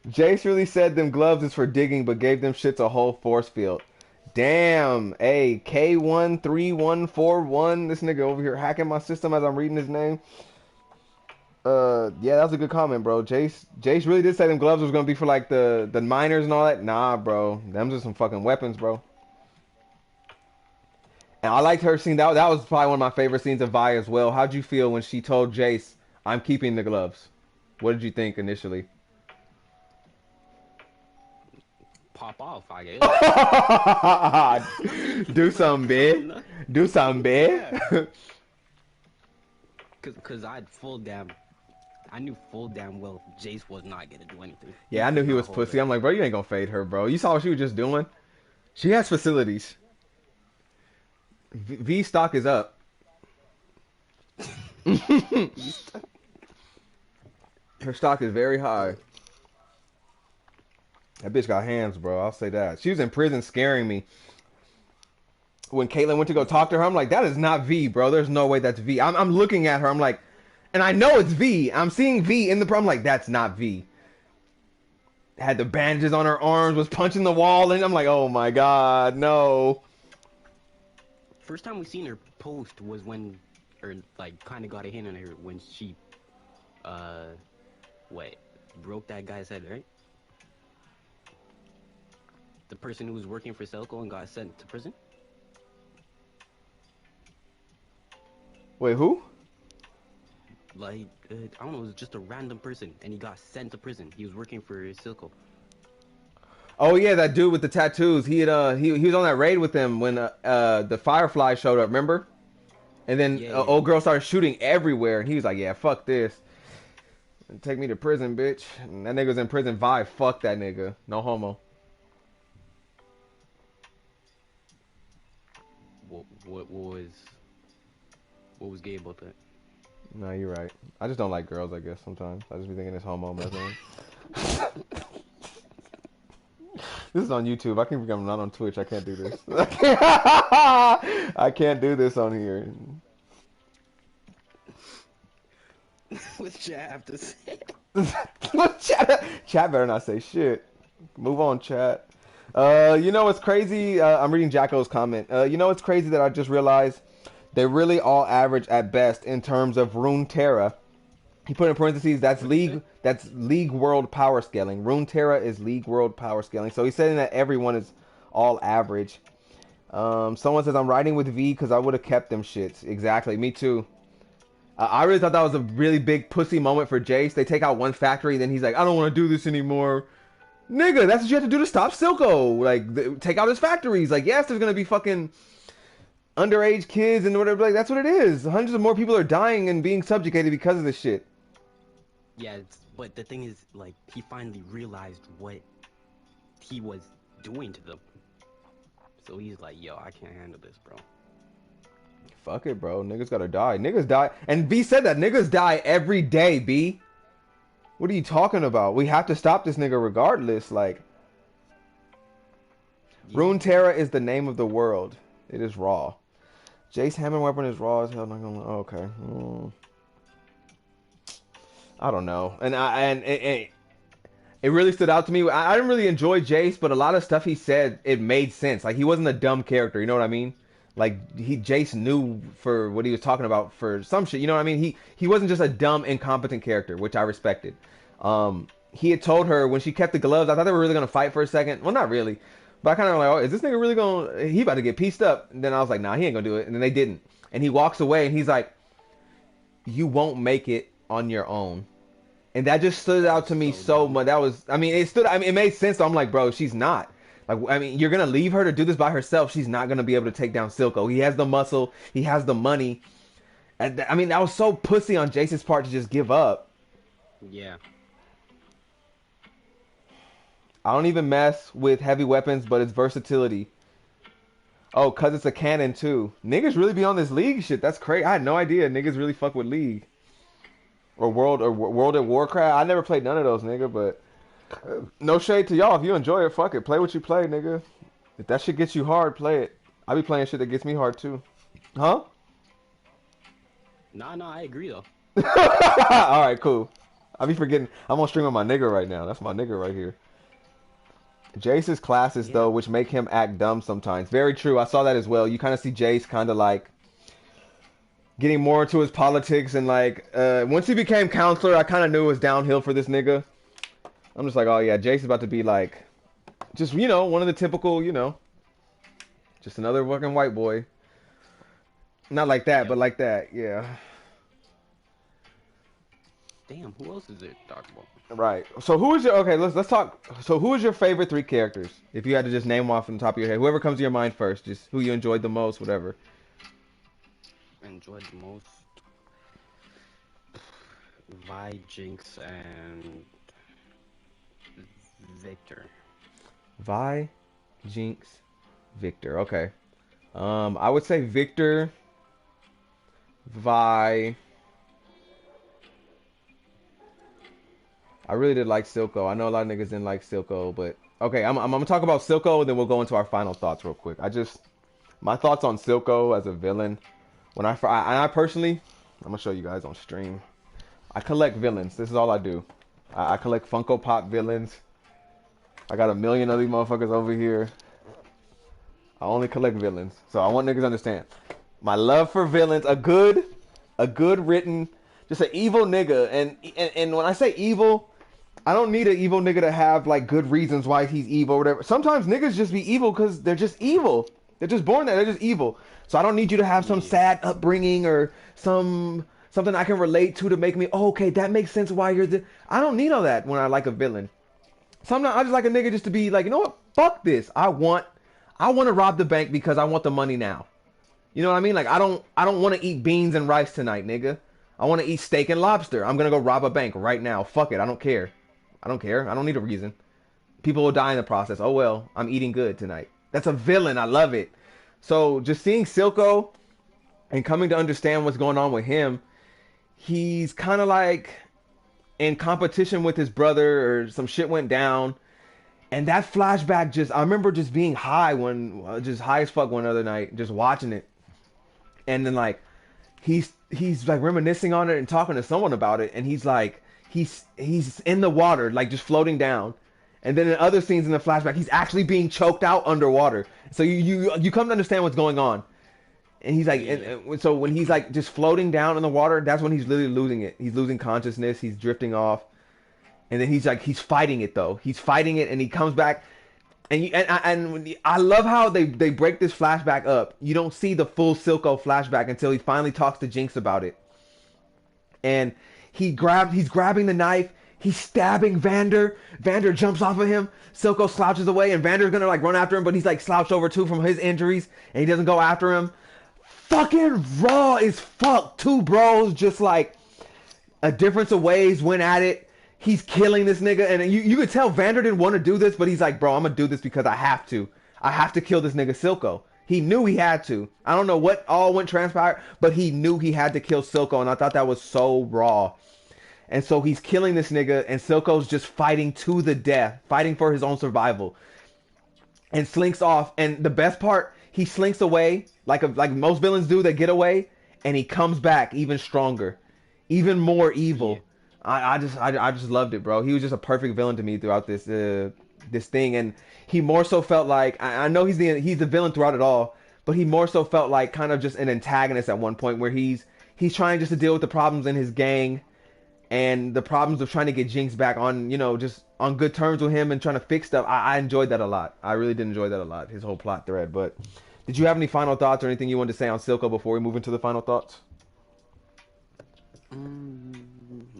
Jace really said them gloves is for digging, but gave them shits a whole force field. Damn. Hey, K13141. This nigga over here hacking my system as I'm reading his name. Yeah, that was a good comment, bro. Jace really did say them gloves was gonna be for like the miners and all that. Nah, bro. Them just some fucking weapons, bro. And I liked her scene. That was probably one of my favorite scenes of Vi as well. How'd you feel when she told Jace, "I'm keeping the gloves"? What did you think initially? Pop off, I guess. Do something, big. Do something, big. Cause I knew full damn well Jace was not gonna do anything. Yeah, I knew he was Hold pussy. it. I'm like, bro, you ain't gonna fade her, bro. You saw what she was just doing. She has facilities. V stock is up. Her stock is very high. That bitch got hands, bro. I'll say that. She was in prison scaring me. When Caitlyn went to go talk to her, I'm like, that is not V, bro. There's no way that's V. I'm looking at her. I'm like, and I know it's V. I'm seeing V in the. I'm like, that's not V. Had the bandages on her arms, was punching the wall, and I'm like, oh my god, no. First time we seen her post was when, or like, kind of got a hint on her when she, broke that guy's head, right? The person who was working for Selco and got sent to prison. Wait, who? Like, I don't know, it was just a random person, and he got sent to prison. He was working for Silco. Oh yeah, that dude with the tattoos. He had he was on that raid with them when the Firefly showed up. Remember? And then Yeah. old girl started shooting everywhere, and he was like, "Yeah, fuck this. Take me to prison, bitch." And that nigga was in prison. Vi, fuck that nigga. No homo. What was? What was gay about that? No, you're right. I just don't like girls, I guess, sometimes. I just be thinking it's homo messing. This is on YouTube. I can I'm not on Twitch. I can't do this. I can't do this on here. What's chat have to say? Chat better not say shit. Move on, chat. You know what's crazy? I'm reading Jacko's comment. You know what's crazy that I just realized? They're really all average at best in terms of Runeterra. He put in parentheses, that's league world power scaling. Runeterra is league world power scaling. So he's saying that everyone is all average. Someone says, I'm riding with V because I would have kept them shits. Exactly, me too. I really thought that was a really big pussy moment for Jace. They take out one factory, then he's like, I don't want to do this anymore. Nigga, that's what you have to do to stop Silco. Like, take out his factories. Like, yes, there's going to be fucking underage kids and whatever. Like, that's what it is. Hundreds of more people are dying and being subjugated because of this shit. Yeah, but the thing is, like, he finally realized what he was doing to them. So he's like, yo, I can't handle this, bro. Fuck it, bro. Niggas gotta die. Niggas die. And B said that. Niggas die every day, B. What are you talking about? We have to stop this nigga regardless. Like, yeah. Runeterra is the name of the world. It is raw. Jace hammer weapon is raw as hell. Not gonna. Oh, okay. I don't know. And it really stood out to me. I didn't really enjoy Jace, but a lot of stuff he said, it made sense. Like, he wasn't a dumb character. You know what I mean? Like, Jace knew for what he was talking about for some shit. You know what I mean? He wasn't just a dumb, incompetent character, which I respected. He had told her when she kept the gloves, I thought they were really going to fight for a second. Well, not really. But I kind of like, oh, is this nigga really going to... He about to get pieced up. And then I was like, nah, he ain't going to do it. And then they didn't. And he walks away and he's like, you won't make it on your own. And that just stood out to me so much. That was... I mean, it made sense. So I'm like, bro, she's not. Like, I mean, you're going to leave her to do this by herself. She's not going to be able to take down Silco. He has the muscle. He has the money. And I mean, that was so pussy on Jace's part to just give up. Yeah. I don't even mess with heavy weapons, but it's versatility. Oh, because it's a cannon, too. Niggas really be on this League shit. That's crazy. I had no idea niggas really fuck with League. Or World of Warcraft. I never played none of those, nigga, but... No shade to y'all. If you enjoy it, fuck it. Play what you play, nigga. If that shit gets you hard, play it. I be playing shit that gets me hard, too. Huh? Nah, I agree, though. Alright, cool. I be forgetting. I'm on stream with my nigga right now. That's my nigga right here. Jace's classes, though, which make him act dumb sometimes. Very true. I saw that as well. You kind of see Jace kind of like getting more into his politics and like once he became counselor, I kind of knew it was downhill for this nigga. I'm just like, oh yeah, Jace is about to be like, just, you know, one of the typical, you know, just another fucking white boy. Not like that, but like that, yeah. Damn, who else is it talk about? Right. So who is your, okay, let's talk. So who is your favorite 3 characters? If you had to just name one off on the top of your head, whoever comes to your mind first, just who you enjoyed the most, whatever. Enjoyed the most? Vi, Jinx, and Victor. Vi, Jinx, Victor. Okay. I would say Victor, Vi. I really did like Silco. I know a lot of niggas didn't like Silco, but okay, I'm gonna talk about Silco, and then we'll go into our final thoughts real quick. My thoughts on Silco as a villain. When I personally, I'm gonna show you guys on stream. I collect villains. This is all I do. I collect Funko Pop villains. I got a million of these motherfuckers over here. I only collect villains. So I want niggas to understand. My love for villains, a good written, just an evil nigga. And when I say evil, I don't need an evil nigga to have like good reasons why he's evil or whatever. Sometimes niggas just be evil because they're just evil. They're just born there. They're just evil. So I don't need you to have some sad upbringing or something I can relate to make me, oh, okay, that makes sense why you're the... I don't need all that when I like a villain. Sometimes I just like a nigga just to be like, you know what? Fuck this. I want to rob the bank because I want the money now. You know what I mean? Like, I don't want to eat beans and rice tonight, nigga. I want to eat steak and lobster. I'm going to go rob a bank right now. Fuck it. I don't care. I don't need a reason. People will die in the process. Oh, well, I'm eating good tonight. That's a villain. I love it. So just seeing Silco And coming to understand what's going on with him, he's kind of like in competition with his brother, or some shit went down. And that flashback I remember just being high just high as fuck one other night, just watching it. And then like, he's like reminiscing on it and talking to someone about it. And he's like, he's in the water, like just floating down. And then in other scenes in the flashback, he's actually being choked out underwater. So you come to understand what's going on. And he's like, and so when he's like just floating down in the water, that's when he's literally losing it. He's losing consciousness. He's drifting off. And then he's fighting it though. He's fighting it, and he comes back. And I love how they break this flashback up. You don't see the full Silco flashback until he finally talks to Jinx about it. And he's grabbing the knife. He's stabbing Vander. Vander jumps off of him. Silco slouches away, and Vander's gonna like run after him, but he's like slouched over too from his injuries, and he doesn't go after him. Fucking raw as fuck. Two bros just like a difference of ways went at it. He's killing this nigga, and you could tell Vander didn't want to do this, but he's like, bro, I'm gonna do this because I have to. I have to kill this nigga Silco. He knew he had to. I don't know what all went transpired, but he knew he had to kill Silco, and I thought that was so raw. And so he's killing this nigga, and Silco's just fighting to the death, fighting for his own survival, and slinks off. And the best part, he slinks away like most villains do. They get away, and he comes back even stronger, even more evil. Yeah. I just loved it, bro. He was just a perfect villain to me throughout this thing, and he more so felt like, I know he's the villain throughout it all, but he more so felt like kind of just an antagonist at one point, where he's trying just to deal with the problems in his gang and the problems of trying to get Jinx back on, just on good terms with him and trying to fix stuff. I enjoyed that a lot. I really did enjoy that a lot, his whole plot thread. But did you have any final thoughts or anything you wanted to say on Silco before we move into the final thoughts?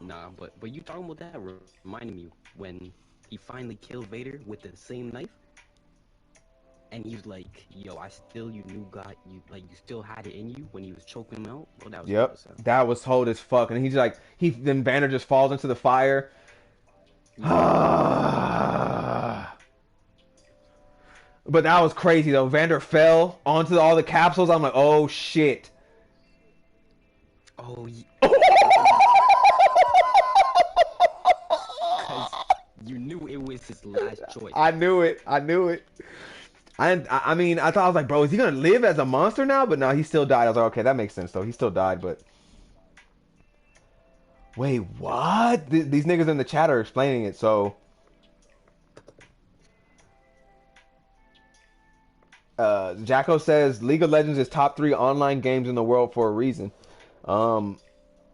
Nah, but you talking about that reminded me when he finally killed Vader with the same knife, and he's like, "Yo, you still had it in you," when he was choking him out. Bro, that was awesome. That was cold as fuck. And he's like, then Banner just falls into the fire. But that was crazy though. Vander fell onto all the capsules. I'm like, oh shit. Oh yeah. You knew it was his last choice. I knew it. I mean, I thought, I was like, bro, is he gonna live as a monster now? But no, he still died. I was like, okay, that makes sense though. He still died, but wait, what? These niggas in the chat are explaining it. So, Jacko says League of Legends is top 3 online games in the world for a reason.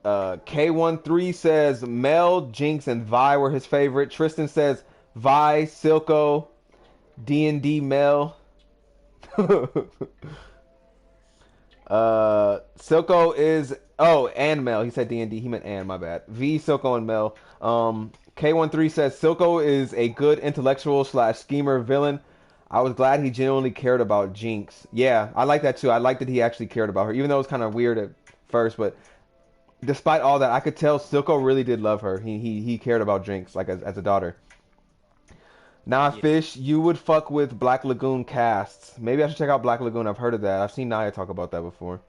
K13 says Mel, Jinx, and Vi were his favorite. Tristan says Vi, Silco, D&D, Mel. Silco is... Oh, and Mel. He said D&D. He meant and, my bad. V, Silco, and Mel. K13 says Silco is a good intellectual / schemer villain. I was glad he genuinely cared about Jinx. Yeah, I like that too. I like that he actually cared about her, even though it was kind of weird at first, but despite all that, I could tell Silco really did love her. He cared about Jinx, like as a daughter. Nah, yeah. Fish, you would fuck with Black Lagoon casts. Maybe I should check out Black Lagoon. I've heard of that. I've seen Naya talk about that before.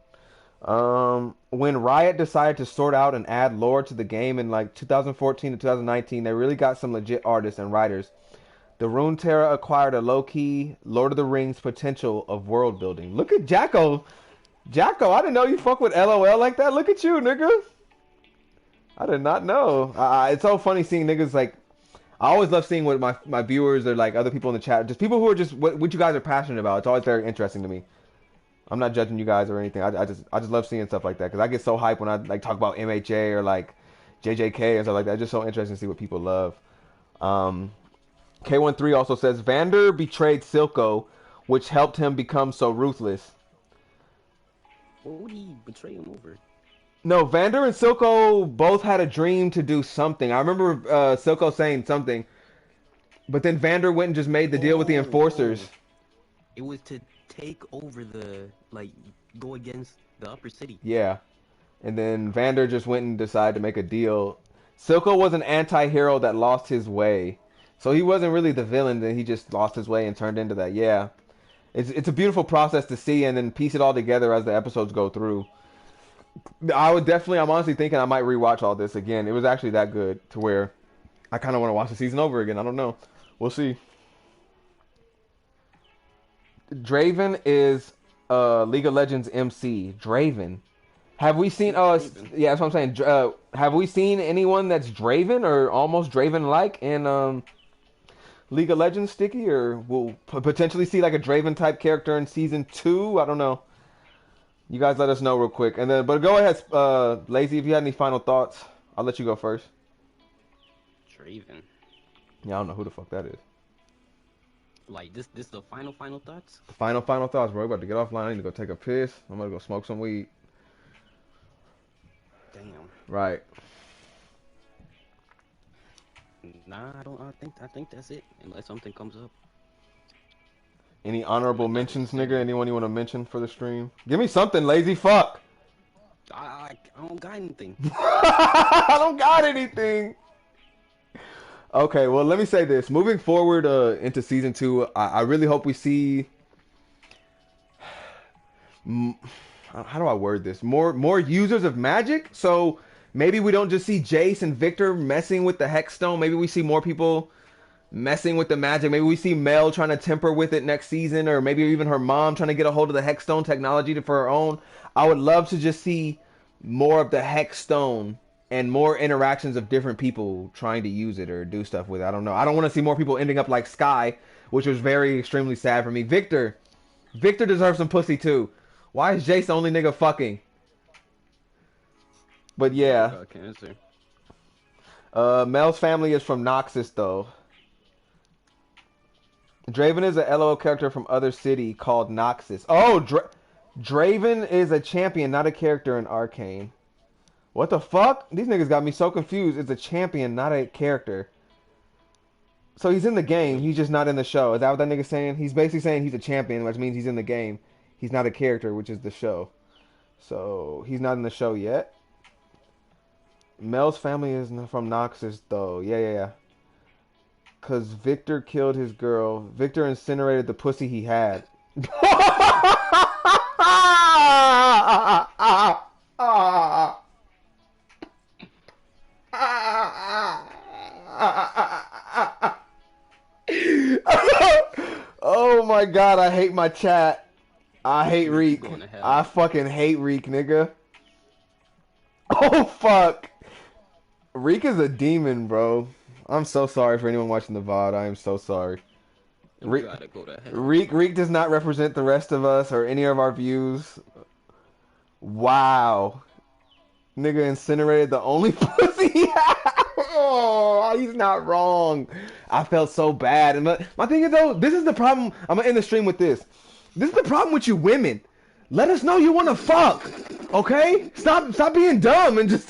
When Riot decided to sort out and add lore to the game in like 2014 to 2019, they really got some legit artists and writers. The Runeterra acquired a low-key Lord of the Rings potential of world building. Look at Jacko. Jacko, I didn't know you fuck with LOL like that. Look at you, nigga. I did not know. It's so funny seeing niggas like... I always love seeing what my viewers or like other people in the chat, just people who are just what you guys are passionate about. It's always very interesting to me. I'm not judging you guys or anything. I just love seeing stuff like that because I get so hyped when I like talk about MHA or like JJK and stuff like that. It's just so interesting to see what people love. K13 also says Vander betrayed Silco, which helped him become so ruthless. What would he betray him over? No, Vander and Silco both had a dream to do something. I remember Silco saying something, but then Vander went and just made the deal with the enforcers. It was to take over go against the upper city. Yeah, and then Vander just went and decided to make a deal. Silco was an anti-hero that lost his way. So he wasn't really the villain, then he just lost his way and turned into that, yeah. It's a beautiful process to see and then piece it all together as the episodes go through. I'm honestly thinking I might rewatch all this again. It was actually that good to where I kind of want to watch the season over again. I don't know. We'll see. Draven is League of Legends MC. Draven. Have we seen? Draven. Yeah, that's what I'm saying. Have we seen anyone that's Draven or almost Draven-like in League of Legends, Sticky? Or we'll potentially see like a Draven type character in season 2? I don't know. You guys let us know real quick, and then but go ahead, Lazy. If you had any final thoughts, I'll let you go first. Draven. Yeah, I don't know who the fuck that is. Like this the final thoughts? Final thoughts, bro. We about to get offline. I need to go take a piss. I'm gonna go smoke some weed. Damn. Right. Nah, I don't. I think that's it. Unless something comes up. Any honorable mentions, nigga? Anyone you want to mention for the stream? Give me something, Lazy. Fuck. I don't got anything. I don't got anything. Okay, well, let me say this. Moving forward into season 2, I really hope we see. How do I word this? More users of magic. So maybe we don't just see Jace and Victor messing with the Hex Stone. Maybe we see more people messing with the magic. Maybe we see Mel trying to temper with it next season, or maybe even her mom trying to get a hold of the Hex Stone technology for her own. I would love to just see more of the Hex Stone and more interactions of different people trying to use it or do stuff with it. I don't know. I don't want to see more people ending up like Sky, which was very extremely sad for me. Victor deserves some pussy too. Why is Jace the only nigga fucking? But yeah. Got cancer. Mel's family is from Noxus though. Draven is a LOL character from other city called Noxus. Oh, Draven is a champion, not a character in Arcane. What the fuck? These niggas got me so confused. It's a champion, not a character. So he's in the game, he's just not in the show. Is that what that nigga's saying? He's basically saying he's a champion, which means he's in the game. He's not a character, which is the show. So he's not in the show yet. Mel's family is from Noxus though. Yeah. Cause Victor killed his girl. Victor incinerated the pussy he had. Oh my god, I hate my chat. I hate Reek. I fucking hate Reek, nigga. Oh fuck. Reek is a demon, bro. I'm so sorry for anyone watching the VOD. I am so sorry. Reek does not represent the rest of us or any of our views. Wow. Nigga incinerated the only pussy he had. Oh, he's not wrong. I felt so bad. And my thing is though, this is the problem. I'm gonna end the stream with this. This is the problem with you women. Let us know you want to fuck. Okay? Stop being dumb and just